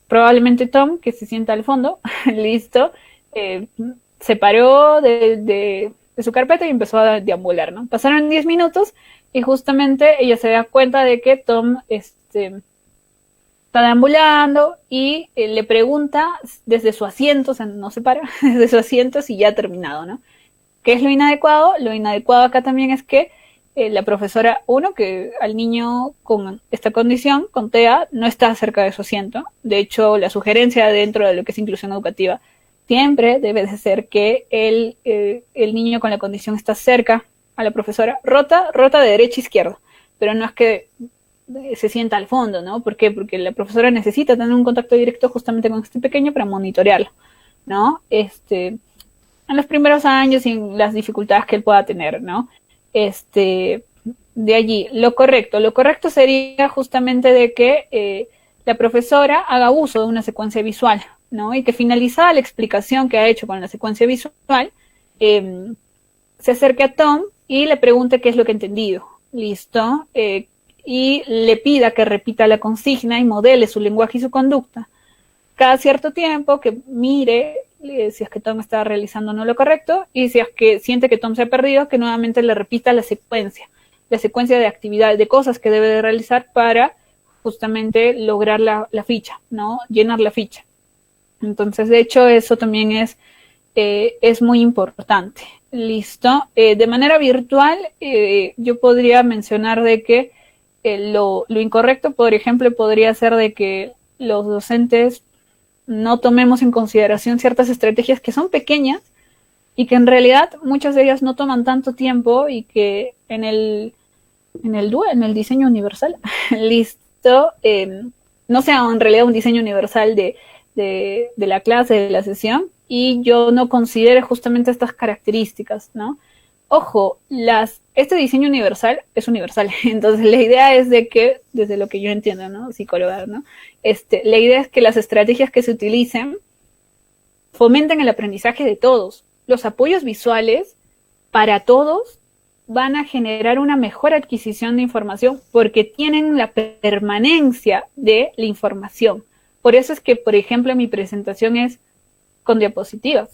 probablemente Tom, que se sienta al fondo, listo, se paró de su carpeta y empezó a deambular, ¿no? Pasaron 10 minutos y justamente ella se da cuenta de que Tom está deambulando y le pregunta desde su asiento, o sea, no se para, desde su asiento si ya ha terminado, ¿no? ¿Qué es lo inadecuado? Lo inadecuado acá también es que la profesora, que al niño con esta condición, con TEA, no está cerca de su asiento. De hecho, la sugerencia dentro de lo que es inclusión educativa siempre debe de ser que el niño con la condición está cerca a la profesora, rota de derecha a izquierda, pero no es que se sienta al fondo, ¿no? ¿Por qué? Porque la profesora necesita tener un contacto directo justamente con este pequeño para monitorearlo, ¿no? En los primeros años y en las dificultades que él pueda tener, ¿no? De allí, lo correcto sería justamente de que la profesora haga uso de una secuencia visual, ¿no? Y que finalizada la explicación que ha hecho con la secuencia visual, se acerque a Tom y le pregunte qué es lo que ha entendido, ¿listo? Y le pida que repita la consigna y modele su lenguaje y su conducta. Cada cierto tiempo que mire si es que Tom está realizando no lo correcto, y si es que siente que Tom se ha perdido, que nuevamente le repita la secuencia de actividades, de cosas que debe de realizar para justamente lograr la ficha, ¿no? Llenar la ficha. Entonces, de hecho, eso también es muy importante. ¿Listo? De manera virtual, yo podría mencionar de que lo incorrecto, por ejemplo, podría ser de que los docentes no tomemos en consideración ciertas estrategias que son pequeñas y que en realidad muchas de ellas no toman tanto tiempo y que en el diseño universal, listo, no sea en realidad un diseño universal de la clase, de la sesión, y yo no considere justamente estas características, ¿no? Ojo, este diseño universal es universal, entonces la idea es de que, desde lo que yo entiendo, ¿no? Psicóloga, ¿no? La idea es que las estrategias que se utilicen fomenten el aprendizaje de todos. Los apoyos visuales para todos van a generar una mejor adquisición de información porque tienen la permanencia de la información. Por eso es que, por ejemplo, mi presentación es con diapositivas,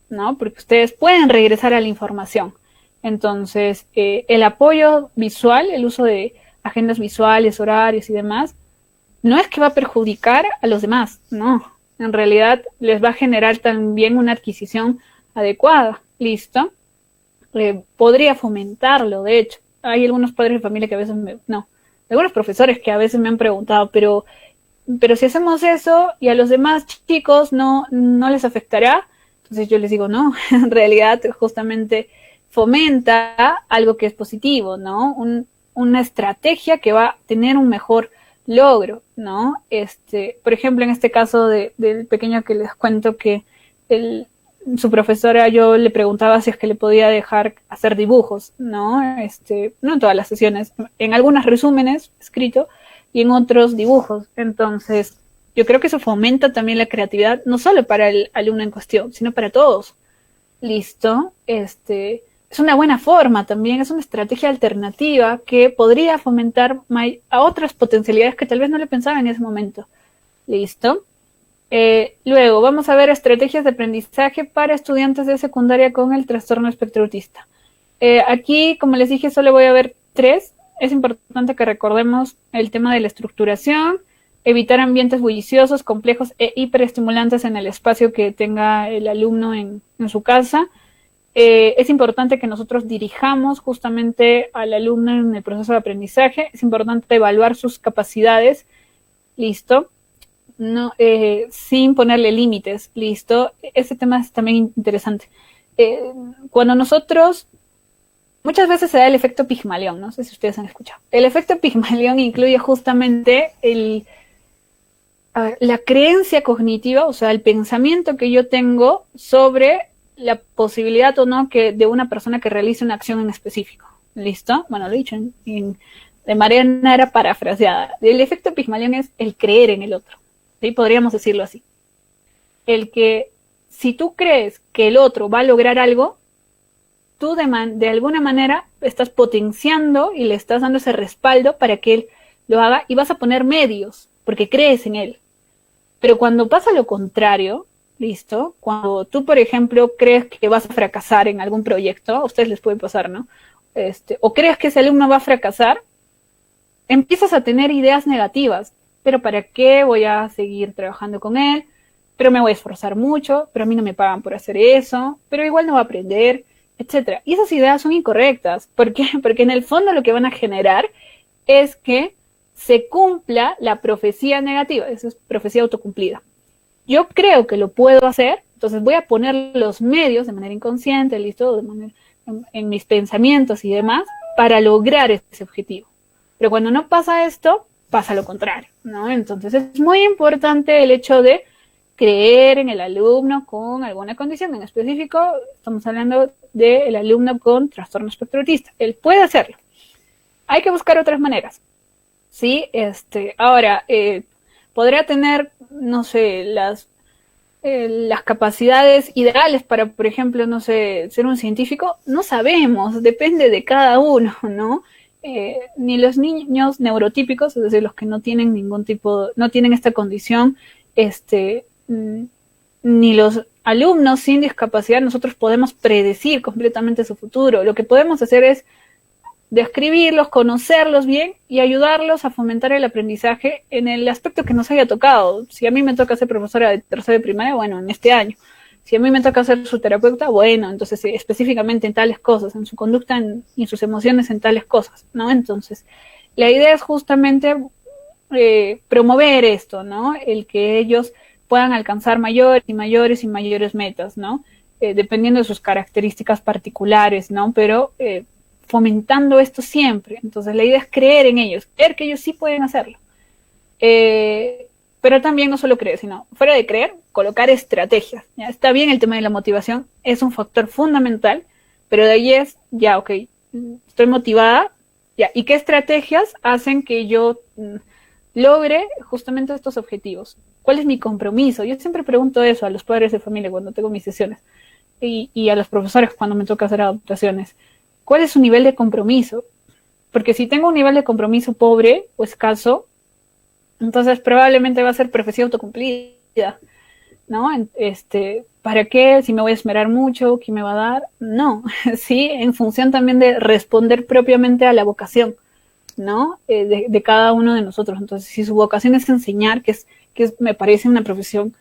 ¿no? Porque ustedes pueden regresar a la información. Entonces, el apoyo visual, el uso de agendas visuales, horarios y demás, no es que va a perjudicar a los demás, no. En realidad, les va a generar también una adquisición adecuada, ¿listo? Podría fomentarlo, de hecho. Hay algunos padres de familia que a veces algunos profesores que a veces me han preguntado, pero si hacemos eso y a los demás chicos no les afectará, entonces yo les digo, no, en realidad justamente fomenta algo que es positivo, ¿no? Una estrategia que va a tener un mejor logro, ¿no? Por ejemplo, en este caso del pequeño que les cuento que su profesora, yo le preguntaba si es que le podía dejar hacer dibujos, ¿no? No en todas las sesiones, en algunos resúmenes escrito y en otros dibujos. Entonces, yo creo que eso fomenta también la creatividad, no solo para el alumno en cuestión, sino para todos. ¿Listo? Es una buena forma también, es una estrategia alternativa que podría fomentar a otras potencialidades que tal vez no le pensaba en ese momento. ¿Listo? Luego, vamos a ver estrategias de aprendizaje para estudiantes de secundaria con el trastorno espectro autista. Aquí, como les dije, solo voy a ver 3. Es importante que recordemos el tema de la estructuración, evitar ambientes bulliciosos, complejos e hiperestimulantes en el espacio que tenga el alumno en su casa. Es importante que nosotros dirijamos justamente al alumno en el proceso de aprendizaje. Es importante evaluar sus capacidades, listo, no, sin ponerle límites, listo. Ese tema es también interesante. Cuando nosotros muchas veces se da el efecto Pigmalión, no sé si ustedes han escuchado. El efecto Pigmalión incluye justamente la creencia cognitiva, o sea, el pensamiento que yo tengo sobre la posibilidad o no que de una persona que realice una acción en específico. ¿Listo? Bueno, lo he dicho de manera parafraseada. El efecto Pigmalión es el creer en el otro. ¿Sí? Podríamos decirlo así. El que si tú crees que el otro va a lograr algo, tú de alguna manera estás potenciando y le estás dando ese respaldo para que él lo haga y vas a poner medios porque crees en él. Pero cuando pasa lo contrario, ¿listo? Cuando tú, por ejemplo, crees que vas a fracasar en algún proyecto, a ustedes les puede pasar, ¿no? O crees que ese alumno va a fracasar, empiezas a tener ideas negativas. Pero ¿para qué voy a seguir trabajando con él? Pero me voy a esforzar mucho, pero a mí no me pagan por hacer eso, pero igual no va a aprender, etcétera. Y esas ideas son incorrectas. ¿Por qué? Porque en el fondo lo que van a generar es que se cumpla la profecía negativa, esa es profecía autocumplida. Yo creo que lo puedo hacer, entonces voy a poner los medios de manera inconsciente, listo, de manera, en mis pensamientos y demás, para lograr ese objetivo. Pero cuando no pasa esto, pasa lo contrario, ¿no? Entonces es muy importante el hecho de creer en el alumno con alguna condición. En específico, estamos hablando del alumno con trastorno espectro autista. Él puede hacerlo. Hay que buscar otras maneras. Sí, ahora, podría tener, no sé, las capacidades ideales para, por ejemplo, no sé, ser un científico, no sabemos, depende de cada uno, ¿no? Ni los niños neurotípicos, es decir, los que no tienen no tienen esta condición, ni los alumnos sin discapacidad, nosotros podemos predecir completamente su futuro. Lo que podemos hacer es describirlos, conocerlos bien y ayudarlos a fomentar el aprendizaje en el aspecto que nos haya tocado. Si a mí me toca ser profesora de tercero de primaria, bueno, en este año. Si a mí me toca ser su terapeuta, bueno, entonces específicamente en tales cosas, en su conducta y en sus emociones en tales cosas, ¿no? Entonces, la idea es justamente promover esto, ¿no? El que ellos puedan alcanzar mayores y mayores y mayores metas, ¿no? Dependiendo de sus características particulares, ¿no? Pero fomentando esto siempre. Entonces la idea es creer en ellos, creer que ellos sí pueden hacerlo. Pero también no solo creer, sino fuera de creer, colocar estrategias. ¿Ya? Está bien el tema de la motivación, es un factor fundamental, pero de ahí es, ya, ok, estoy motivada, ya, ¿y qué estrategias hacen que yo logre justamente estos objetivos? ¿Cuál es mi compromiso? Yo siempre pregunto eso a los padres de familia cuando tengo mis sesiones y a los profesores cuando me toca hacer adaptaciones. ¿Cuál es su nivel de compromiso? Porque si tengo un nivel de compromiso pobre o escaso, entonces probablemente va a ser profecía autocumplida, ¿no? ¿Para qué? Si me voy a esmerar mucho, ¿qué me va a dar? No, sí, en función también de responder propiamente a la vocación, ¿no? De cada uno de nosotros. Entonces, si su vocación es enseñar, me parece una profesión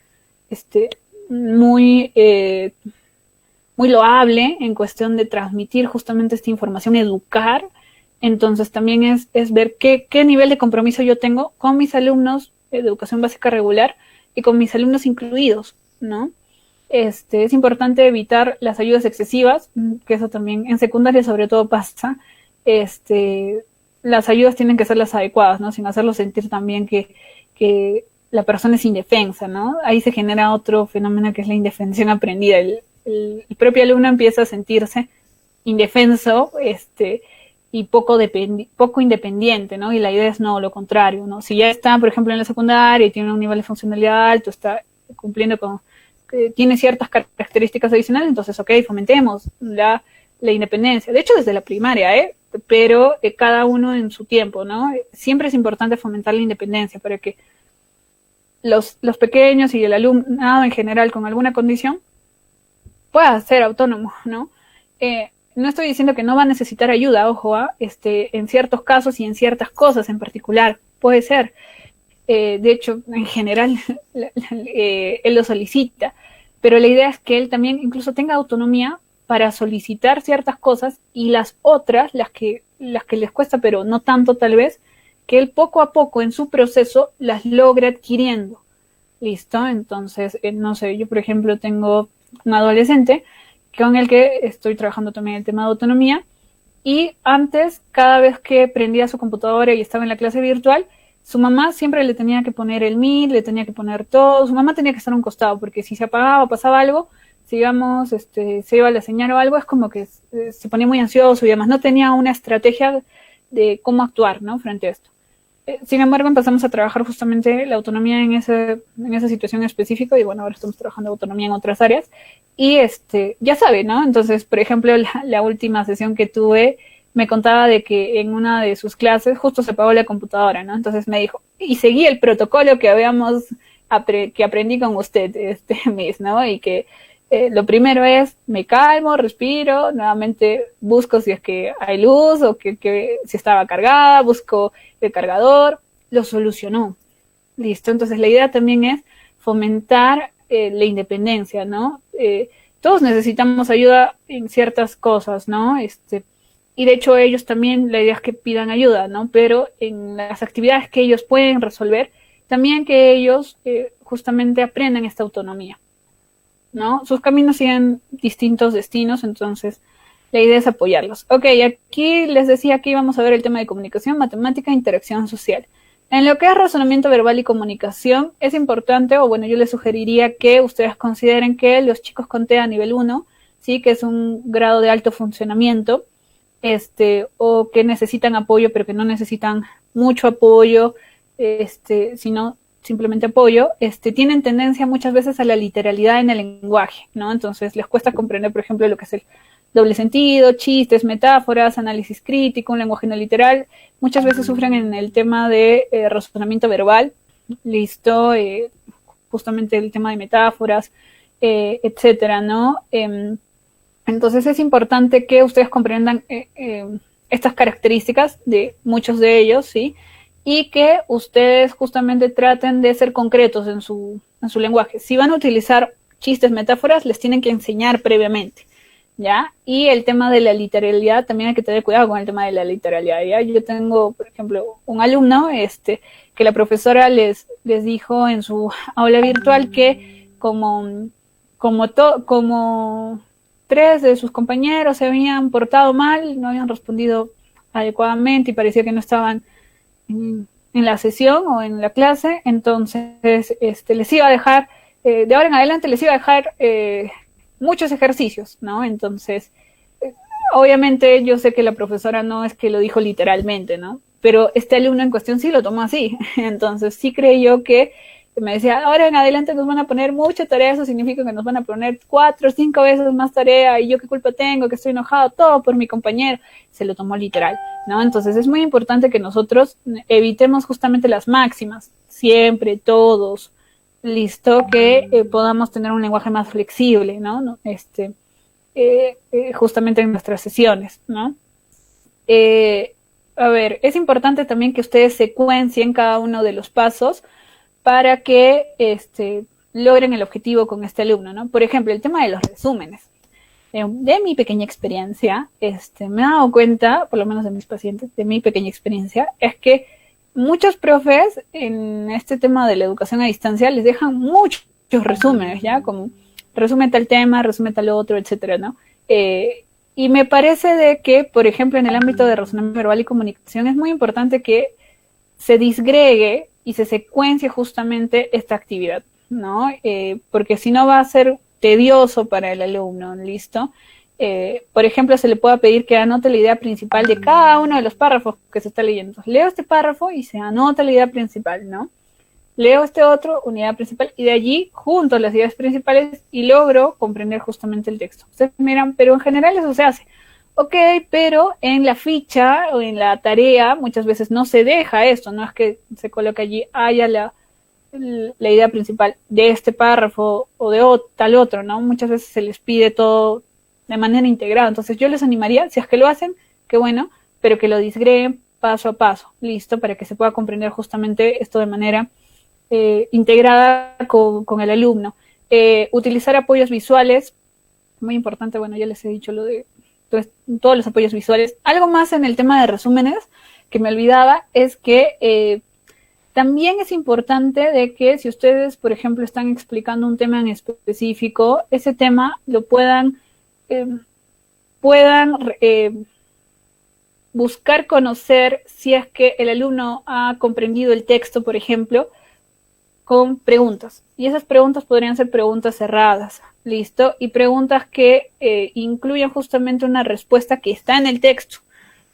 muy muy loable en cuestión de transmitir justamente esta información, educar. Entonces también es ver qué nivel de compromiso yo tengo con mis alumnos de educación básica regular y con mis alumnos incluidos, ¿no? Es importante evitar las ayudas excesivas, que eso también en secundaria sobre todo pasa. Las ayudas tienen que ser las adecuadas, ¿no? Sin hacerlo sentir también que la persona es indefensa, ¿no? Ahí se genera otro fenómeno que es la indefensión aprendida. El propio alumno empieza a sentirse indefenso y poco independiente, ¿no? Y la idea es no, lo contrario, ¿no? Si ya está, por ejemplo, en la secundaria y tiene un nivel de funcionalidad alto, está cumpliendo tiene ciertas características adicionales, entonces, ok, fomentemos la independencia. De hecho, desde la primaria, pero cada uno en su tiempo, ¿no? Siempre es importante fomentar la independencia para que los pequeños y el alumnado en general con alguna condición pueda ser autónomo, ¿no? No estoy diciendo que no va a necesitar ayuda, ojo, en ciertos casos y en ciertas cosas en particular, puede ser. De hecho, en general, él lo solicita, pero la idea es que él también incluso tenga autonomía para solicitar ciertas cosas y las otras, las que les cuesta, pero no tanto tal vez, que él poco a poco en su proceso las logre adquiriendo. ¿Listo? Entonces, no sé, yo por ejemplo tengo un adolescente con el que estoy trabajando también el tema de autonomía Y antes, cada vez que prendía su computadora y estaba en la clase virtual, su mamá siempre le tenía que poner el Meet, le tenía que poner todo, su mamá tenía que estar a un costado, porque si se apagaba o pasaba algo, si digamos, se iba la señal o algo, es como que se ponía muy ansioso y además no tenía una estrategia de cómo actuar, ¿no? Frente a esto. Sin embargo, empezamos a trabajar justamente la autonomía en esa situación específica y bueno, ahora estamos trabajando autonomía en otras áreas y ya sabe, ¿no? Entonces, por ejemplo, la última sesión que tuve me contaba de que en una de sus clases justo se apagó la computadora, ¿no? Entonces me dijo, y seguí el protocolo que que aprendí con usted este mes, ¿no? Y que lo primero es, me calmo, respiro, nuevamente busco si es que hay luz o que si estaba cargada, busco el cargador, lo solucionó. Listo, entonces la idea también es fomentar la independencia, ¿no? Todos necesitamos ayuda en ciertas cosas, ¿no? Y de hecho ellos también, la idea es que pidan ayuda, ¿no? Pero en las actividades que ellos pueden resolver, también que ellos justamente aprendan esta autonomía, ¿no? Sus caminos siguen distintos destinos, entonces la idea es apoyarlos. Ok, aquí les decía que íbamos a ver el tema de comunicación, matemática e interacción social. En lo que es razonamiento verbal y comunicación, es importante, o bueno, yo les sugeriría que ustedes consideren que los chicos con TEA nivel 1, ¿sí? Que es un grado de alto funcionamiento, o que necesitan apoyo, pero que no necesitan mucho apoyo, sino simplemente apoyo, tienen tendencia muchas veces a la literalidad en el lenguaje, ¿no? Entonces les cuesta comprender, por ejemplo, lo que es el doble sentido, chistes, metáforas, análisis crítico, un lenguaje no literal. Muchas veces sufren en el tema de razonamiento verbal, listo, justamente el tema de metáforas, etcétera, ¿no? Entonces es importante que ustedes comprendan estas características de muchos de ellos, ¿sí? Y que ustedes justamente traten de ser concretos en su lenguaje. Si van a utilizar chistes, metáforas, les tienen que enseñar previamente, ¿ya? Y el tema de la literalidad, también hay que tener cuidado con el tema de la literalidad, ¿ya? Yo tengo, por ejemplo, un alumno, que la profesora les dijo en su aula virtual que como 3 de sus compañeros se habían portado mal, no habían respondido adecuadamente y parecía que no estaban en la sesión o en la clase, entonces les iba a dejar, de ahora en adelante les iba a dejar muchos ejercicios, ¿no? Entonces, obviamente yo sé que la profesora no es que lo dijo literalmente, ¿no? Pero este alumno en cuestión sí lo tomó así, entonces sí creyó que me decía, ahora en adelante nos van a poner mucha tarea, eso significa que nos van a poner 4 o 5 veces más tarea, y yo qué culpa tengo, que estoy enojado, todo por mi compañero, se lo tomó literal, ¿no? Entonces es muy importante que nosotros evitemos justamente las máximas, siempre, todos, listo, que podamos tener un lenguaje más flexible, ¿no? Justamente en nuestras sesiones, ¿no? A ver, es importante también que ustedes secuencien cada uno de los pasos para que logren el objetivo con este alumno, ¿no? Por ejemplo, el tema de los resúmenes. De mi pequeña experiencia, me he dado cuenta, por lo menos de mis pacientes, de mi pequeña experiencia, es que muchos profes en este tema de la educación a distancia les dejan muchos resúmenes, ¿ya? Como resume tal tema, resume tal otro, etcétera, ¿no? Y me parece de que, por ejemplo, en el ámbito de razonamiento verbal y comunicación es muy importante que se disgregue y se secuencie justamente esta actividad, ¿no? Porque si no va a ser tedioso para el alumno, ¿listo? Por ejemplo, se le puede pedir que anote la idea principal de cada uno de los párrafos que se está leyendo. Leo este párrafo y se anota la idea principal, ¿no? Leo este otro, unidad principal, y de allí junto las ideas principales y logro comprender justamente el texto. Ustedes miran, pero en general eso se hace. Ok, pero en la ficha o en la tarea muchas veces no se deja esto, no es que se coloque allí, haya la idea principal de este párrafo o de tal otro, ¿no? Muchas veces se les pide todo de manera integrada, entonces yo les animaría, si es que lo hacen, qué bueno, pero que lo disgreguen paso a paso, listo, para que se pueda comprender justamente esto de manera integrada con el alumno. Utilizar apoyos visuales, muy importante, bueno, ya les he dicho lo de todos los apoyos visuales. Algo más en el tema de resúmenes que me olvidaba es que también es importante de que si ustedes, por ejemplo, están explicando un tema en específico, ese tema lo puedan buscar conocer si es que el alumno ha comprendido el texto, por ejemplo, con preguntas. Y esas preguntas podrían ser preguntas cerradas, ¿listo? Y preguntas que incluyan justamente una respuesta que está en el texto,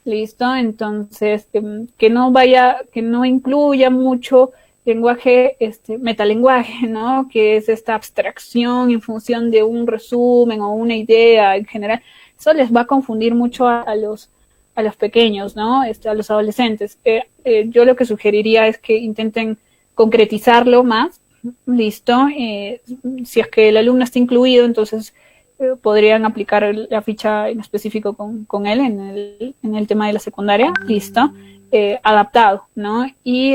¿listo? Entonces, que no incluya mucho lenguaje, metalenguaje, ¿no? Que es esta abstracción en función de un resumen o una idea en general. Eso les va a confundir mucho a los pequeños, ¿no? A los adolescentes. Yo lo que sugeriría es que intenten concretizarlo más, listo. Si es que el alumno está incluido, entonces podrían aplicar la ficha en específico con él en el tema de la secundaria, listo. Adaptado, ¿no? Y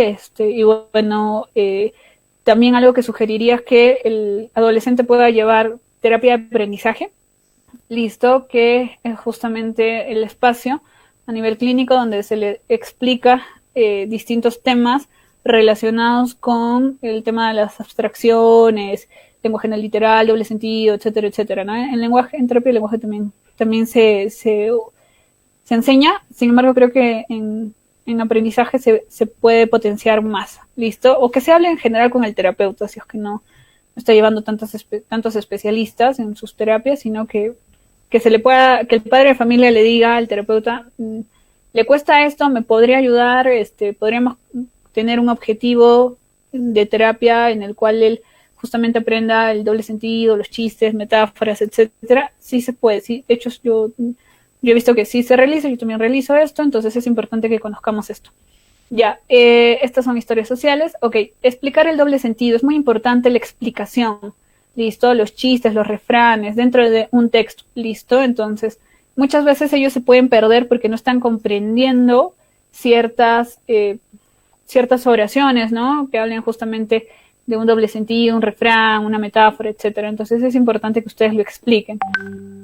bueno, también algo que sugeriría es que el adolescente pueda llevar terapia de aprendizaje, listo, que es justamente el espacio a nivel clínico donde se le explica distintos temas relacionados con el tema de las abstracciones, lenguaje no literal, doble sentido, etcétera, etcétera, ¿no? En terapia de lenguaje también se enseña, sin embargo creo que en aprendizaje se puede potenciar más, ¿listo? O que se hable en general con el terapeuta, si es que no está llevando tantos especialistas en sus terapias, sino que se le pueda, que el padre de familia le diga al terapeuta, le cuesta esto, me podría ayudar, podríamos tener un objetivo de terapia en el cual él justamente aprenda el doble sentido, los chistes, metáforas, etcétera. Sí se puede, sí. De hecho, yo he visto que sí se realiza, yo también realizo esto, entonces es importante que conozcamos esto. Ya, estas son historias sociales. Ok, explicar el doble sentido, es muy importante la explicación, listo, los chistes, los refranes, dentro de un texto, listo. Entonces, muchas veces ellos se pueden perder porque no están comprendiendo ciertas oraciones, ¿no? Que hablen justamente de un doble sentido, un refrán, una metáfora, etcétera. Entonces es importante que ustedes lo expliquen.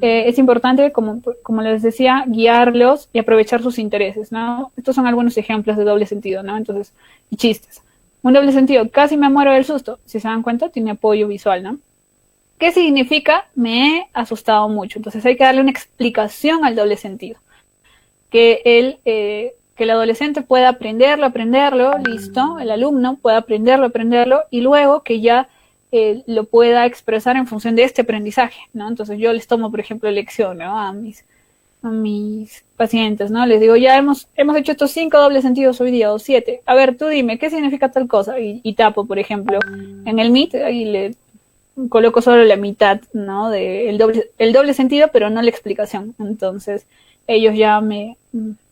Es importante, como les decía, guiarlos y aprovechar sus intereses, ¿no? Estos son algunos ejemplos de doble sentido, ¿no? Entonces, y chistes. Un doble sentido, casi me muero del susto. Si se dan cuenta, tiene apoyo visual, ¿no? ¿Qué significa? Me he asustado mucho. Entonces hay que darle una explicación al doble sentido. Que el adolescente pueda aprenderlo, listo, el alumno pueda aprenderlo, y luego que ya lo pueda expresar en función de este aprendizaje, ¿no? Entonces yo les tomo, por ejemplo, lección, ¿no? A mis pacientes, ¿no? Les digo, ya hemos hecho estos 5 dobles sentidos hoy día, o 7. A ver, tú dime, ¿qué significa tal cosa? Y tapo, por ejemplo, en el Meet, ahí le coloco solo la mitad, ¿no? El doble sentido, pero no la explicación. Entonces, ellos ya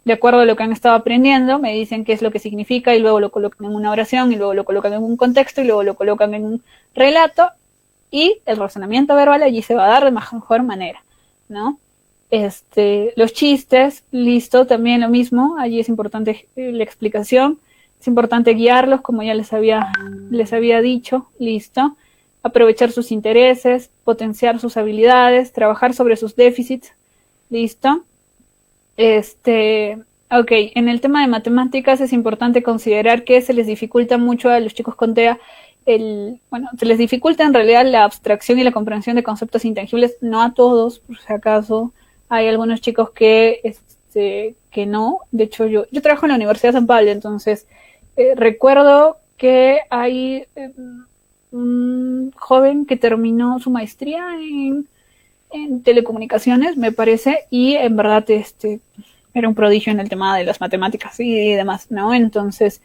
de acuerdo a lo que han estado aprendiendo, me dicen qué es lo que significa, y luego lo colocan en una oración, y luego lo colocan en un contexto, y luego lo colocan en un relato, y el razonamiento verbal allí se va a dar de mejor manera, ¿no? Los chistes, listo, también lo mismo, allí es importante la explicación, es importante guiarlos, como ya les había dicho, listo, aprovechar sus intereses, potenciar sus habilidades, trabajar sobre sus déficits, listo. Ok, en el tema de matemáticas es importante considerar que se les dificulta mucho a los chicos con TEA se les dificulta en realidad la abstracción y la comprensión de conceptos intangibles, no a todos, por si acaso, hay algunos chicos que no. De hecho, yo trabajo en la Universidad de San Pablo, entonces recuerdo que hay un joven que terminó su maestría en telecomunicaciones, me parece, y en verdad era un prodigio en el tema de las matemáticas y demás, ¿no? Entonces,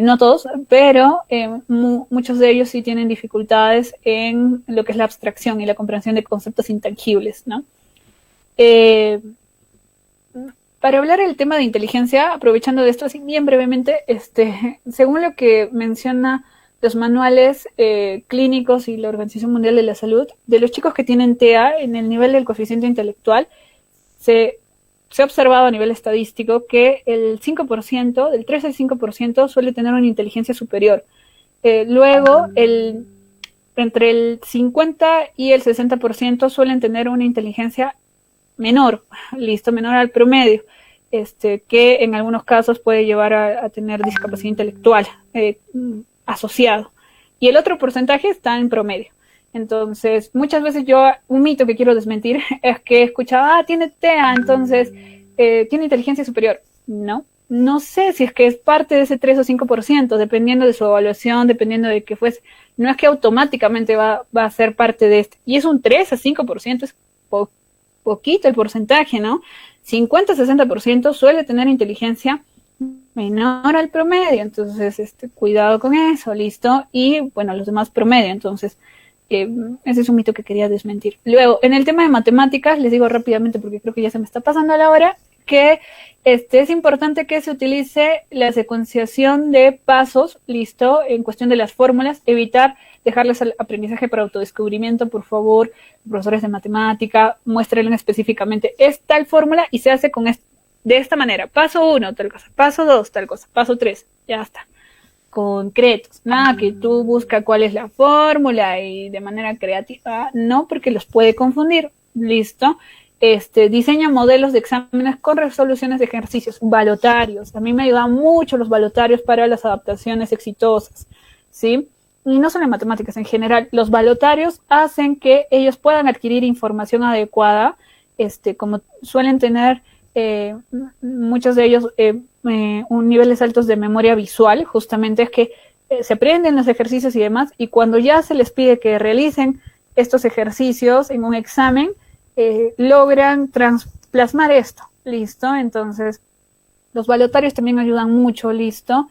no todos, pero muchos de ellos sí tienen dificultades en lo que es la abstracción y la comprensión de conceptos intangibles, ¿no? Para hablar del tema de inteligencia, aprovechando de esto así bien brevemente, según lo que menciona los manuales clínicos y la Organización Mundial de la Salud, de los chicos que tienen TEA, en el nivel del coeficiente intelectual, se ha observado a nivel estadístico que el 5%, del 3 al 5%, suele tener una inteligencia superior. Luego, entre el 50 y el 60% suelen tener una inteligencia menor, menor al promedio, que en algunos casos puede llevar a tener discapacidad intelectual asociado. Y el otro porcentaje está en promedio. Entonces, muchas veces un mito que quiero desmentir es que he escuchado, tiene TEA, entonces tiene inteligencia superior. ¿no? No sé si es que es parte de ese 3 o 5%, dependiendo de su evaluación, dependiendo de qué fuese. No es que automáticamente va a ser parte de este. Y es un 3 a 5%, es poquito el porcentaje, ¿no? 50-60% suele tener inteligencia menor al promedio, entonces cuidado con eso, listo, y bueno, los demás promedio, entonces ese es un mito que quería desmentir. Luego, en el tema de matemáticas, les digo rápidamente porque creo que ya se me está pasando la hora, que es importante que se utilice la secuenciación de pasos, listo, en cuestión de las fórmulas, evitar dejarles al aprendizaje para autodescubrimiento, por favor, profesores de matemática, muéstrenle específicamente, es tal fórmula y se hace con de esta manera, paso 1, tal cosa, paso 2, tal cosa, paso 3, ya está. Concretos, nada que tú busca cuál es la fórmula y de manera creativa, no, porque los puede confundir, listo. Diseña modelos de exámenes con resoluciones de ejercicios, balotarios. A mí me ayudan mucho los balotarios para las adaptaciones exitosas, ¿sí? Y no solo en matemáticas, en general, los balotarios hacen que ellos puedan adquirir información adecuada, como suelen tener muchos de ellos niveles altos de memoria visual, justamente es que se aprenden los ejercicios y demás, y cuando ya se les pide que realicen estos ejercicios en un examen, logran plasmar esto, listo, entonces los balotarios también ayudan mucho, listo.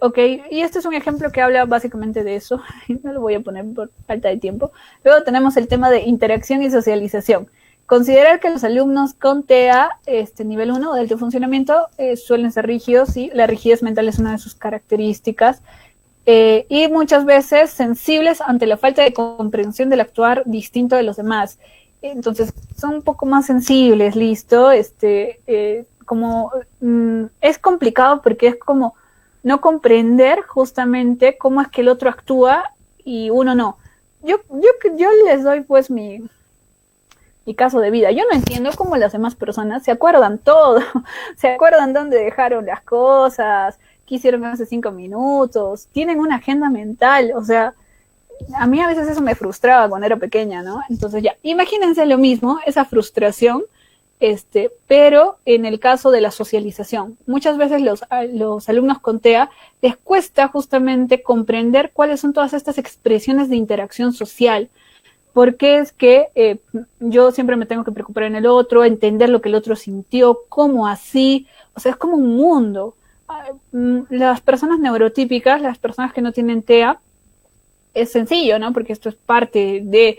Ok, y este es un ejemplo que habla básicamente de eso, no lo voy a poner por falta de tiempo. Luego tenemos el tema de interacción y socialización. Considerar que los alumnos con TEA, nivel 1 de alto funcionamiento, suelen ser rígidos, y la rigidez mental es una de sus características, y muchas veces sensibles ante la falta de comprensión del actuar distinto de los demás. Entonces, son un poco más sensibles, listo, es complicado porque es como no comprender justamente cómo es que el otro actúa y uno no. Yo les doy pues mi caso de vida. Yo no entiendo cómo las demás personas se acuerdan todo, se acuerdan dónde dejaron las cosas, qué hicieron hace 5 minutos, tienen una agenda mental, o sea, a mí a veces eso me frustraba cuando era pequeña, ¿no? Entonces ya, imagínense lo mismo, esa frustración, pero en el caso de la socialización. Muchas veces los alumnos con TEA les cuesta justamente comprender cuáles son todas estas expresiones de interacción social, porque es que yo siempre me tengo que preocupar en el otro, entender lo que el otro sintió, cómo así, o sea, es como un mundo. Las personas neurotípicas, las personas que no tienen TEA, es sencillo, ¿no? Porque esto es parte de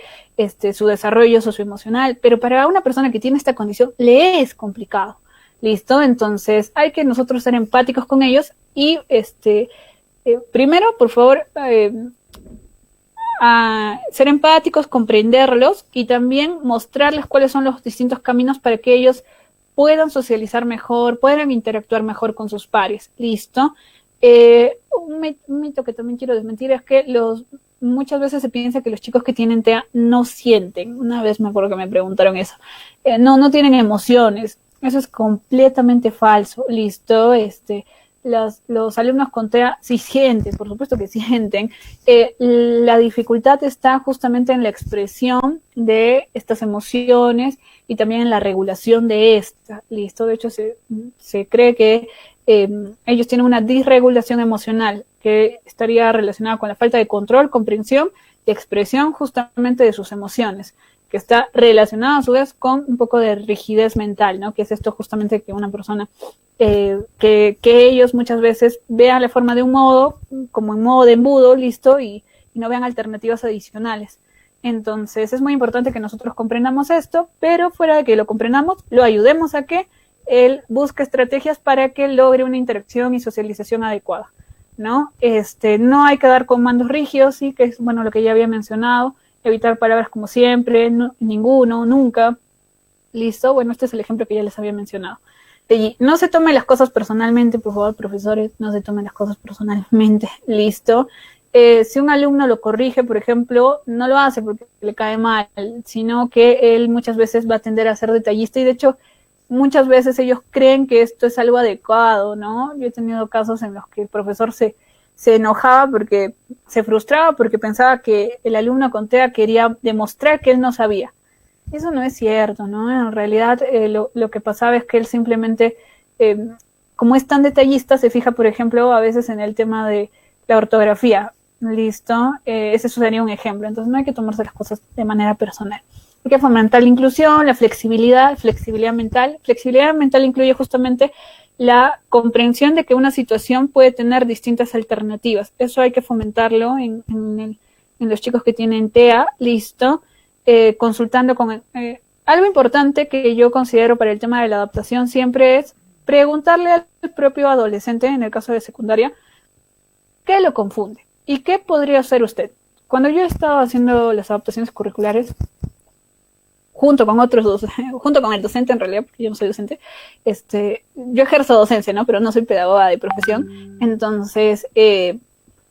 su desarrollo socioemocional, pero para una persona que tiene esta condición le es complicado, ¿listo? Entonces hay que nosotros ser empáticos con ellos y primero, por favor, ser empáticos, comprenderlos y también mostrarles cuáles son los distintos caminos para que ellos puedan socializar mejor, puedan interactuar mejor con sus pares, ¿listo? Un mito que también quiero desmentir es que muchas veces se piensa que los chicos que tienen TEA no sienten. Una vez me acuerdo que me preguntaron eso. No tienen emociones. Eso es completamente falso. Listo, los alumnos con TEA sí sienten, por supuesto que sienten. La dificultad está justamente en la expresión de estas emociones y también en la regulación de esta. Listo, de hecho se cree que ellos tienen una disregulación emocional que estaría relacionada con la falta de control, comprensión y expresión justamente de sus emociones, que está relacionada a su vez con un poco de rigidez mental, ¿no? Que es esto justamente que una persona, que ellos muchas veces vean la forma de un modo, como en modo de embudo, listo, y no vean alternativas adicionales. Entonces es muy importante que nosotros comprendamos esto, pero fuera de que lo comprendamos, lo ayudemos a que él busque estrategias para que logre una interacción y socialización adecuada, ¿no? No hay que dar comandos rígidos, sí, que es, bueno, lo que ya había mencionado, evitar palabras como siempre, no, ninguno, nunca, listo, bueno, este es el ejemplo que ya les había mencionado. Y no se tomen las cosas personalmente, por favor, profesores, no se tomen las cosas personalmente, listo. Si un alumno lo corrige, por ejemplo, no lo hace porque le cae mal, sino que él muchas veces va a tender a ser detallista y de hecho muchas veces ellos creen que esto es algo adecuado, ¿no? Yo he tenido casos en los que el profesor se enojaba porque se frustraba porque pensaba que el alumno con TEA quería demostrar que él no sabía. Eso no es cierto, ¿no? En realidad lo que pasaba es que él simplemente como es tan detallista, se fija, por ejemplo, a veces en el tema de la ortografía. Listo, ese sería un ejemplo. Entonces no hay que tomarse las cosas de manera personal. Hay que fomentar la inclusión, la flexibilidad, flexibilidad mental. Flexibilidad mental incluye justamente la comprensión de que una situación puede tener distintas alternativas. Eso hay que fomentarlo en los chicos que tienen TEA, listo, consultando con... algo importante que yo considero para el tema de la adaptación siempre es preguntarle al propio adolescente, en el caso de secundaria, ¿qué lo confunde? ¿Y qué podría hacer usted? Cuando yo estaba haciendo las adaptaciones curriculares, junto con otros dos, junto con el docente en realidad, porque yo no soy docente, yo ejerzo docencia, ¿no? Pero no soy pedagoga de profesión. Entonces,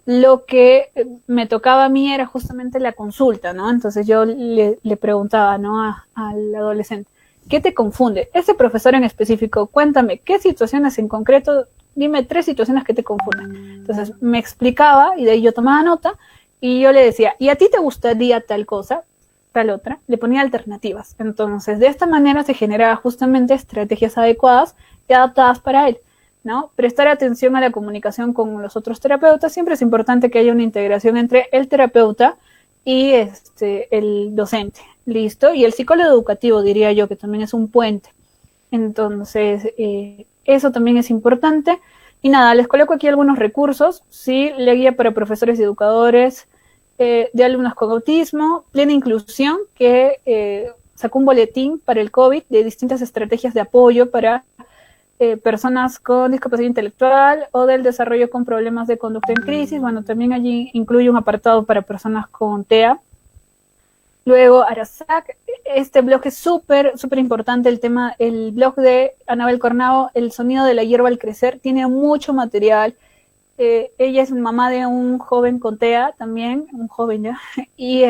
lo que me tocaba a mí era justamente la consulta, ¿no? Entonces yo le preguntaba, ¿no? Al adolescente, ¿qué te confunde? Ese profesor en específico, cuéntame, ¿qué situaciones en concreto? Dime 3 situaciones que te confunden. Entonces me explicaba y de ahí yo tomaba nota y yo le decía, ¿y a ti te gustaría tal cosa? Tal otra, le ponía alternativas. Entonces, de esta manera se generaba justamente estrategias adecuadas y adaptadas para él, ¿no? Prestar atención a la comunicación con los otros terapeutas. Siempre es importante que haya una integración entre el terapeuta y el docente, ¿listo? Y el psicólogo educativo, diría yo, que también es un puente. Entonces, eso también es importante. Y nada, les coloco aquí algunos recursos, ¿sí? La guía para profesores y educadores, de alumnos con autismo, Plena Inclusión, que sacó un boletín para el COVID de distintas estrategias de apoyo para personas con discapacidad intelectual o del desarrollo con problemas de conducta en crisis. Bueno, también allí incluye un apartado para personas con TEA. Luego, Arasac, este blog es súper importante, el blog de Anabel Cornao, El sonido de la hierba al crecer, tiene mucho material. Ella es mamá de un joven con TEA también, un joven ya, y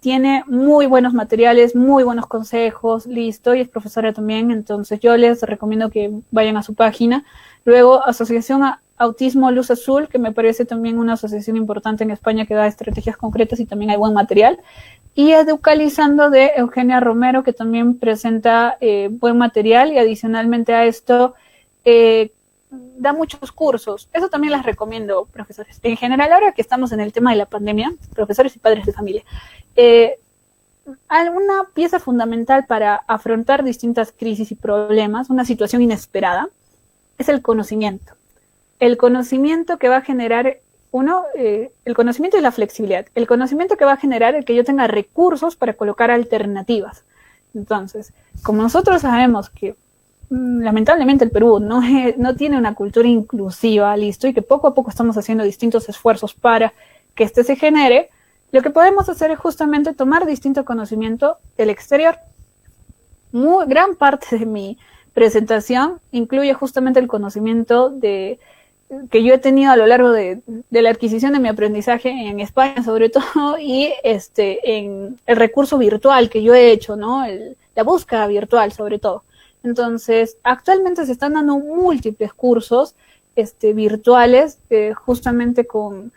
tiene muy buenos materiales, muy buenos consejos, listo, y es profesora también, entonces yo les recomiendo que vayan a su página. Luego, Asociación Autismo Luz Azul, que me parece también una asociación importante en España que da estrategias concretas y también hay buen material. Y Educalizando de Eugenia Romero, que también presenta buen material y adicionalmente a esto da muchos cursos. Eso también les recomiendo, profesores. En general, ahora que estamos en el tema de la pandemia, profesores y padres de familia, alguna pieza fundamental para afrontar distintas crisis y problemas, una situación inesperada, es el conocimiento. El conocimiento que va a generar, el conocimiento y la flexibilidad. El conocimiento que va a generar el que yo tenga recursos para colocar alternativas. Entonces, como nosotros sabemos que lamentablemente el Perú no tiene una cultura inclusiva, listo, y que poco a poco estamos haciendo distintos esfuerzos para que se genere, lo que podemos hacer es justamente tomar distinto conocimiento del exterior. Gran parte de mi presentación incluye justamente el conocimiento que yo he tenido a lo largo de la adquisición de mi aprendizaje en España sobre todo y en el recurso virtual que yo he hecho, ¿no? La búsqueda virtual sobre todo. Entonces, actualmente se están dando múltiples cursos virtuales, justamente con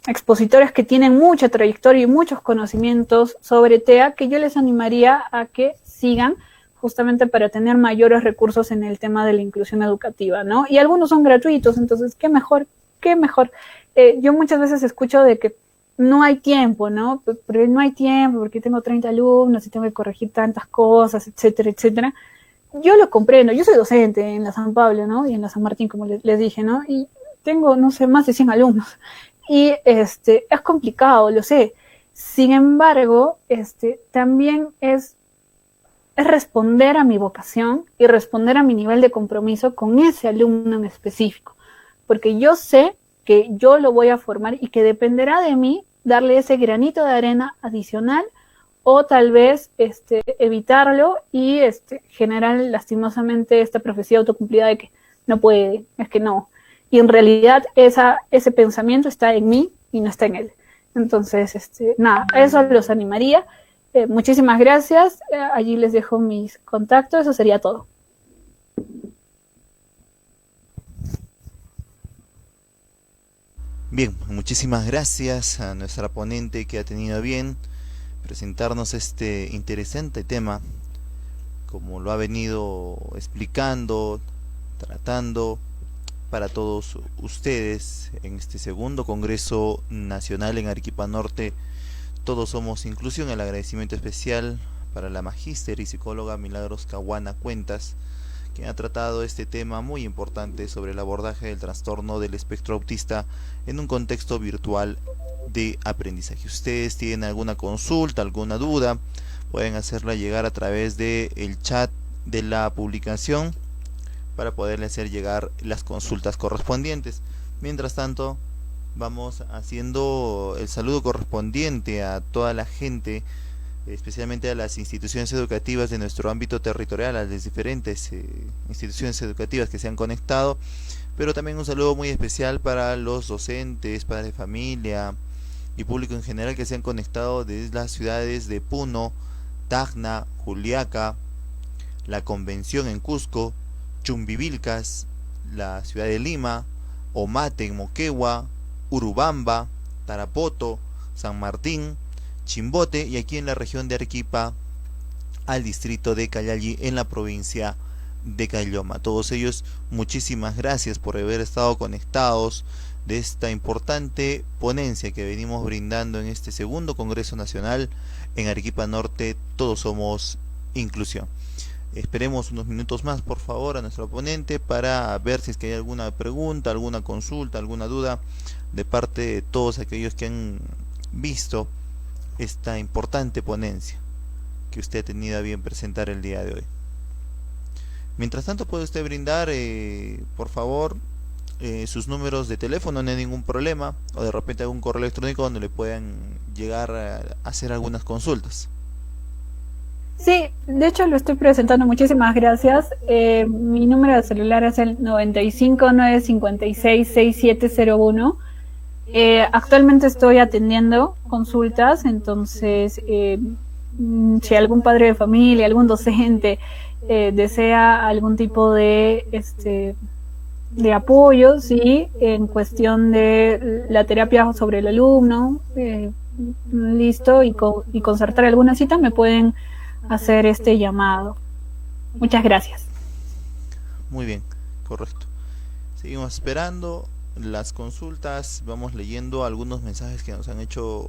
expositores que tienen mucha trayectoria y muchos conocimientos sobre TEA, que yo les animaría a que sigan justamente para tener mayores recursos en el tema de la inclusión educativa, ¿no? Y algunos son gratuitos, entonces, qué mejor. Yo muchas veces escucho de que no hay tiempo, ¿no? Pero no hay tiempo porque tengo 30 alumnos y tengo que corregir tantas cosas, etcétera, etcétera. Yo lo comprendo, yo soy docente en la San Pablo, ¿no? Y en la San Martín, como les dije, ¿no? Y tengo, no sé, más de 100 alumnos. Y es complicado, lo sé. Sin embargo, también es responder a mi vocación y responder a mi nivel de compromiso con ese alumno en específico. Porque yo sé que yo lo voy a formar y que dependerá de mí darle ese granito de arena adicional o tal vez evitarlo y generar lastimosamente esta profecía autocumplida de que no puede, es que no. Y en realidad ese pensamiento está en mí y no está en él. Entonces, nada, a eso los animaría. Muchísimas gracias. Allí les dejo mis contactos. Eso sería todo. Bien, muchísimas gracias a nuestra ponente que ha tenido a bien presentarnos este interesante tema como lo ha venido explicando, tratando para todos ustedes en este segundo Congreso Nacional en Arequipa Norte. Todos somos inclusión. El agradecimiento especial para la magíster y psicóloga Milagros Caguana Cuentas, quien ha tratado este tema muy importante sobre el abordaje del trastorno del espectro autista en un contexto virtual de aprendizaje. Ustedes tienen alguna consulta, alguna duda, pueden hacerla llegar a través del chat de la publicación para poderle hacer llegar las consultas correspondientes. Mientras tanto, vamos haciendo el saludo correspondiente a toda la gente, especialmente a las instituciones educativas de nuestro ámbito territorial, a las diferentes instituciones educativas que se han conectado, pero también un saludo muy especial para los docentes, padres de familia y público en general que se han conectado desde las ciudades de Puno, Tacna, Juliaca, la Convención en Cusco, Chumbivilcas, la ciudad de Lima, Omate en Moquegua, Urubamba, Tarapoto, San Martín, Chimbote y aquí en la región de Arequipa al distrito de Cayalli en la provincia de Caylloma. Todos ellos, muchísimas gracias por haber estado conectados de esta importante ponencia que venimos brindando en este segundo Congreso Nacional en Arequipa Norte. Todos somos inclusión. Esperemos unos minutos más, por favor, a nuestro ponente para ver si es que hay alguna pregunta, alguna consulta, alguna duda de parte de todos aquellos que han visto esta importante ponencia que usted ha tenido a bien presentar el día de hoy. Mientras tanto, puede usted brindar, por favor, sus números de teléfono, no hay ningún problema, o de repente algún correo electrónico donde le puedan llegar a hacer algunas consultas. Sí, de hecho lo estoy presentando, muchísimas gracias. Mi número de celular es el 95-956-6701. Actualmente estoy atendiendo consultas, entonces si algún padre de familia, algún docente desea algún tipo de apoyo, sí, en cuestión de la terapia sobre el alumno, listo, y concertar alguna cita, me pueden hacer este llamado. Muchas gracias. Muy bien, correcto. Seguimos esperando las consultas, vamos leyendo algunos mensajes que nos han hecho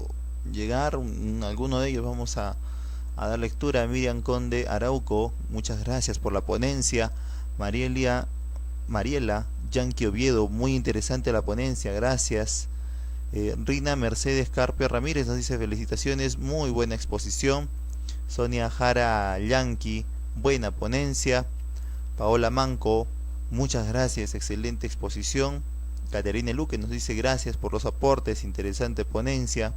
llegar. Alguno de ellos vamos a dar lectura. Miriam Conde Arauco, muchas gracias por la ponencia. Mariela Yanqui Oviedo, muy interesante la ponencia, gracias. Rina Mercedes Carpio Ramírez nos dice felicitaciones, muy buena exposición. Sonia Jara Yanqui, buena ponencia. Paola Manco, muchas gracias, excelente exposición. Caterine Luque nos dice gracias por los aportes, interesante ponencia.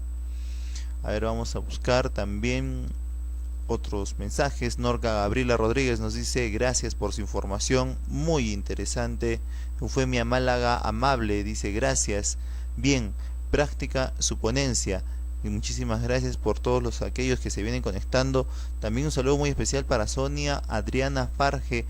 A ver, vamos a buscar también otros mensajes. Norca Gabriela Rodríguez nos dice gracias por su información, muy interesante. Eufemia Málaga Amable dice gracias, bien, práctica su ponencia. Y muchísimas gracias por todos aquellos que se vienen conectando. También un saludo muy especial para Sonia Adriana Farge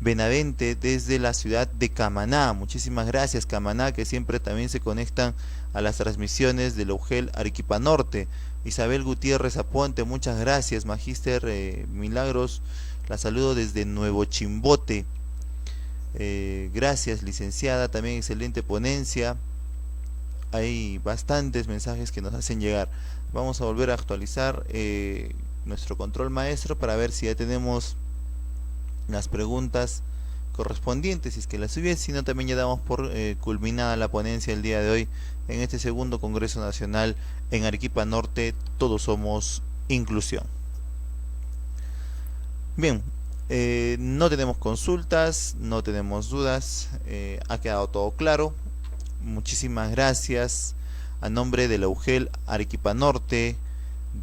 Benavente desde la ciudad de Camaná. Muchísimas gracias, Camaná, que siempre también se conectan a las transmisiones de la UGEL Arequipa Norte. Isabel Gutiérrez Aponte, muchas gracias. Magíster Milagros, la saludo desde Nuevo Chimbote. Gracias, licenciada, también excelente ponencia. Hay bastantes mensajes que nos hacen llegar. Vamos a volver a actualizar nuestro control maestro para ver si ya tenemos las preguntas correspondientes, si es que las hubiese, si no también ya damos por culminada la ponencia el día de hoy en este segundo Congreso Nacional en Arequipa Norte. Todos somos inclusión. Bien, no tenemos consultas, no tenemos dudas, ha quedado todo claro. Muchísimas gracias a nombre de la UGEL Arequipa Norte,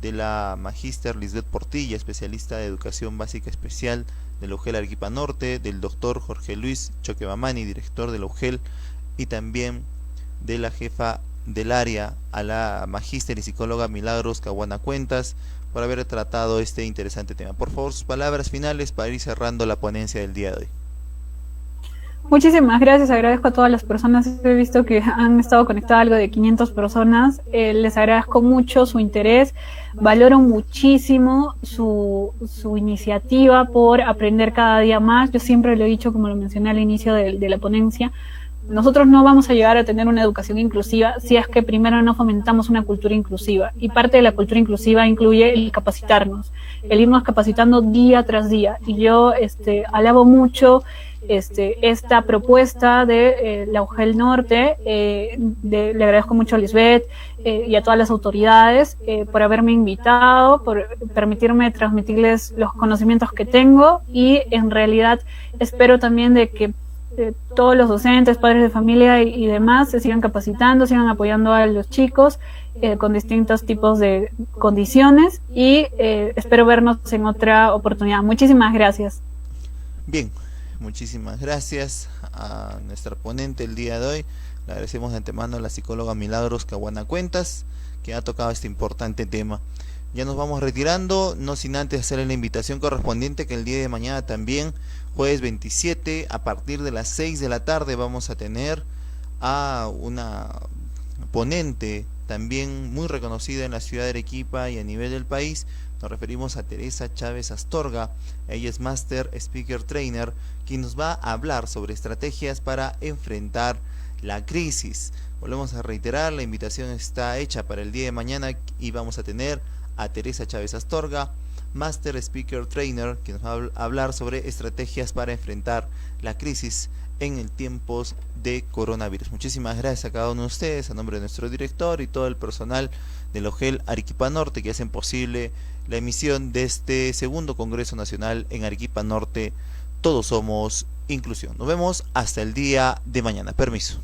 de la magíster Lisbeth Portilla, especialista de educación básica especial de la UGEL Arequipa Norte, del doctor Jorge Luis Choquebamani, director de la UGEL, y también de la jefa del área, a la magíster y psicóloga Milagros Caguana Cuentas, por haber tratado este interesante tema. Por favor, sus palabras finales para ir cerrando la ponencia del día de hoy. Muchísimas gracias, agradezco a todas las personas, he visto que han estado conectadas algo de 500 personas, les agradezco mucho su interés, valoro muchísimo su iniciativa por aprender cada día más, yo siempre lo he dicho, como lo mencioné al inicio de la ponencia, nosotros no vamos a llegar a tener una educación inclusiva si es que primero no fomentamos una cultura inclusiva. Y parte de la cultura inclusiva incluye el capacitarnos, el irnos capacitando día tras día. Y yo alabo mucho esta propuesta de la UGEL Norte. Le agradezco mucho a Lisbeth y a todas las autoridades por haberme invitado, por permitirme transmitirles los conocimientos que tengo y en realidad espero también de que todos los docentes, padres de familia y demás se sigan capacitando, sigan apoyando a los chicos con distintos tipos de condiciones y espero vernos en otra oportunidad. Muchísimas gracias. Bien, muchísimas gracias a nuestra ponente el día de hoy. Le agradecemos de antemano a la psicóloga Milagros Caguana Cuentas, que ha tocado este importante tema. Ya nos vamos retirando, no sin antes hacerle la invitación correspondiente que el día de mañana también, jueves 27, a partir de las 6 de la tarde vamos a tener a una ponente también muy reconocida en la ciudad de Arequipa y a nivel del país. Nos referimos a Teresa Chávez Astorga. Ella es Master Speaker Trainer, quien nos va a hablar sobre estrategias para enfrentar la crisis. Volvemos a reiterar, la invitación está hecha para el día de mañana y vamos a tener a Teresa Chávez Astorga, Master Speaker Trainer, que nos va a hablar sobre estrategias para enfrentar la crisis en el tiempos de coronavirus. Muchísimas gracias a cada uno de ustedes, a nombre de nuestro director y todo el personal del OGEL Arequipa Norte, que hacen posible la emisión de este segundo Congreso Nacional en Arequipa Norte. Todos somos inclusión. Nos vemos hasta el día de mañana. Permiso.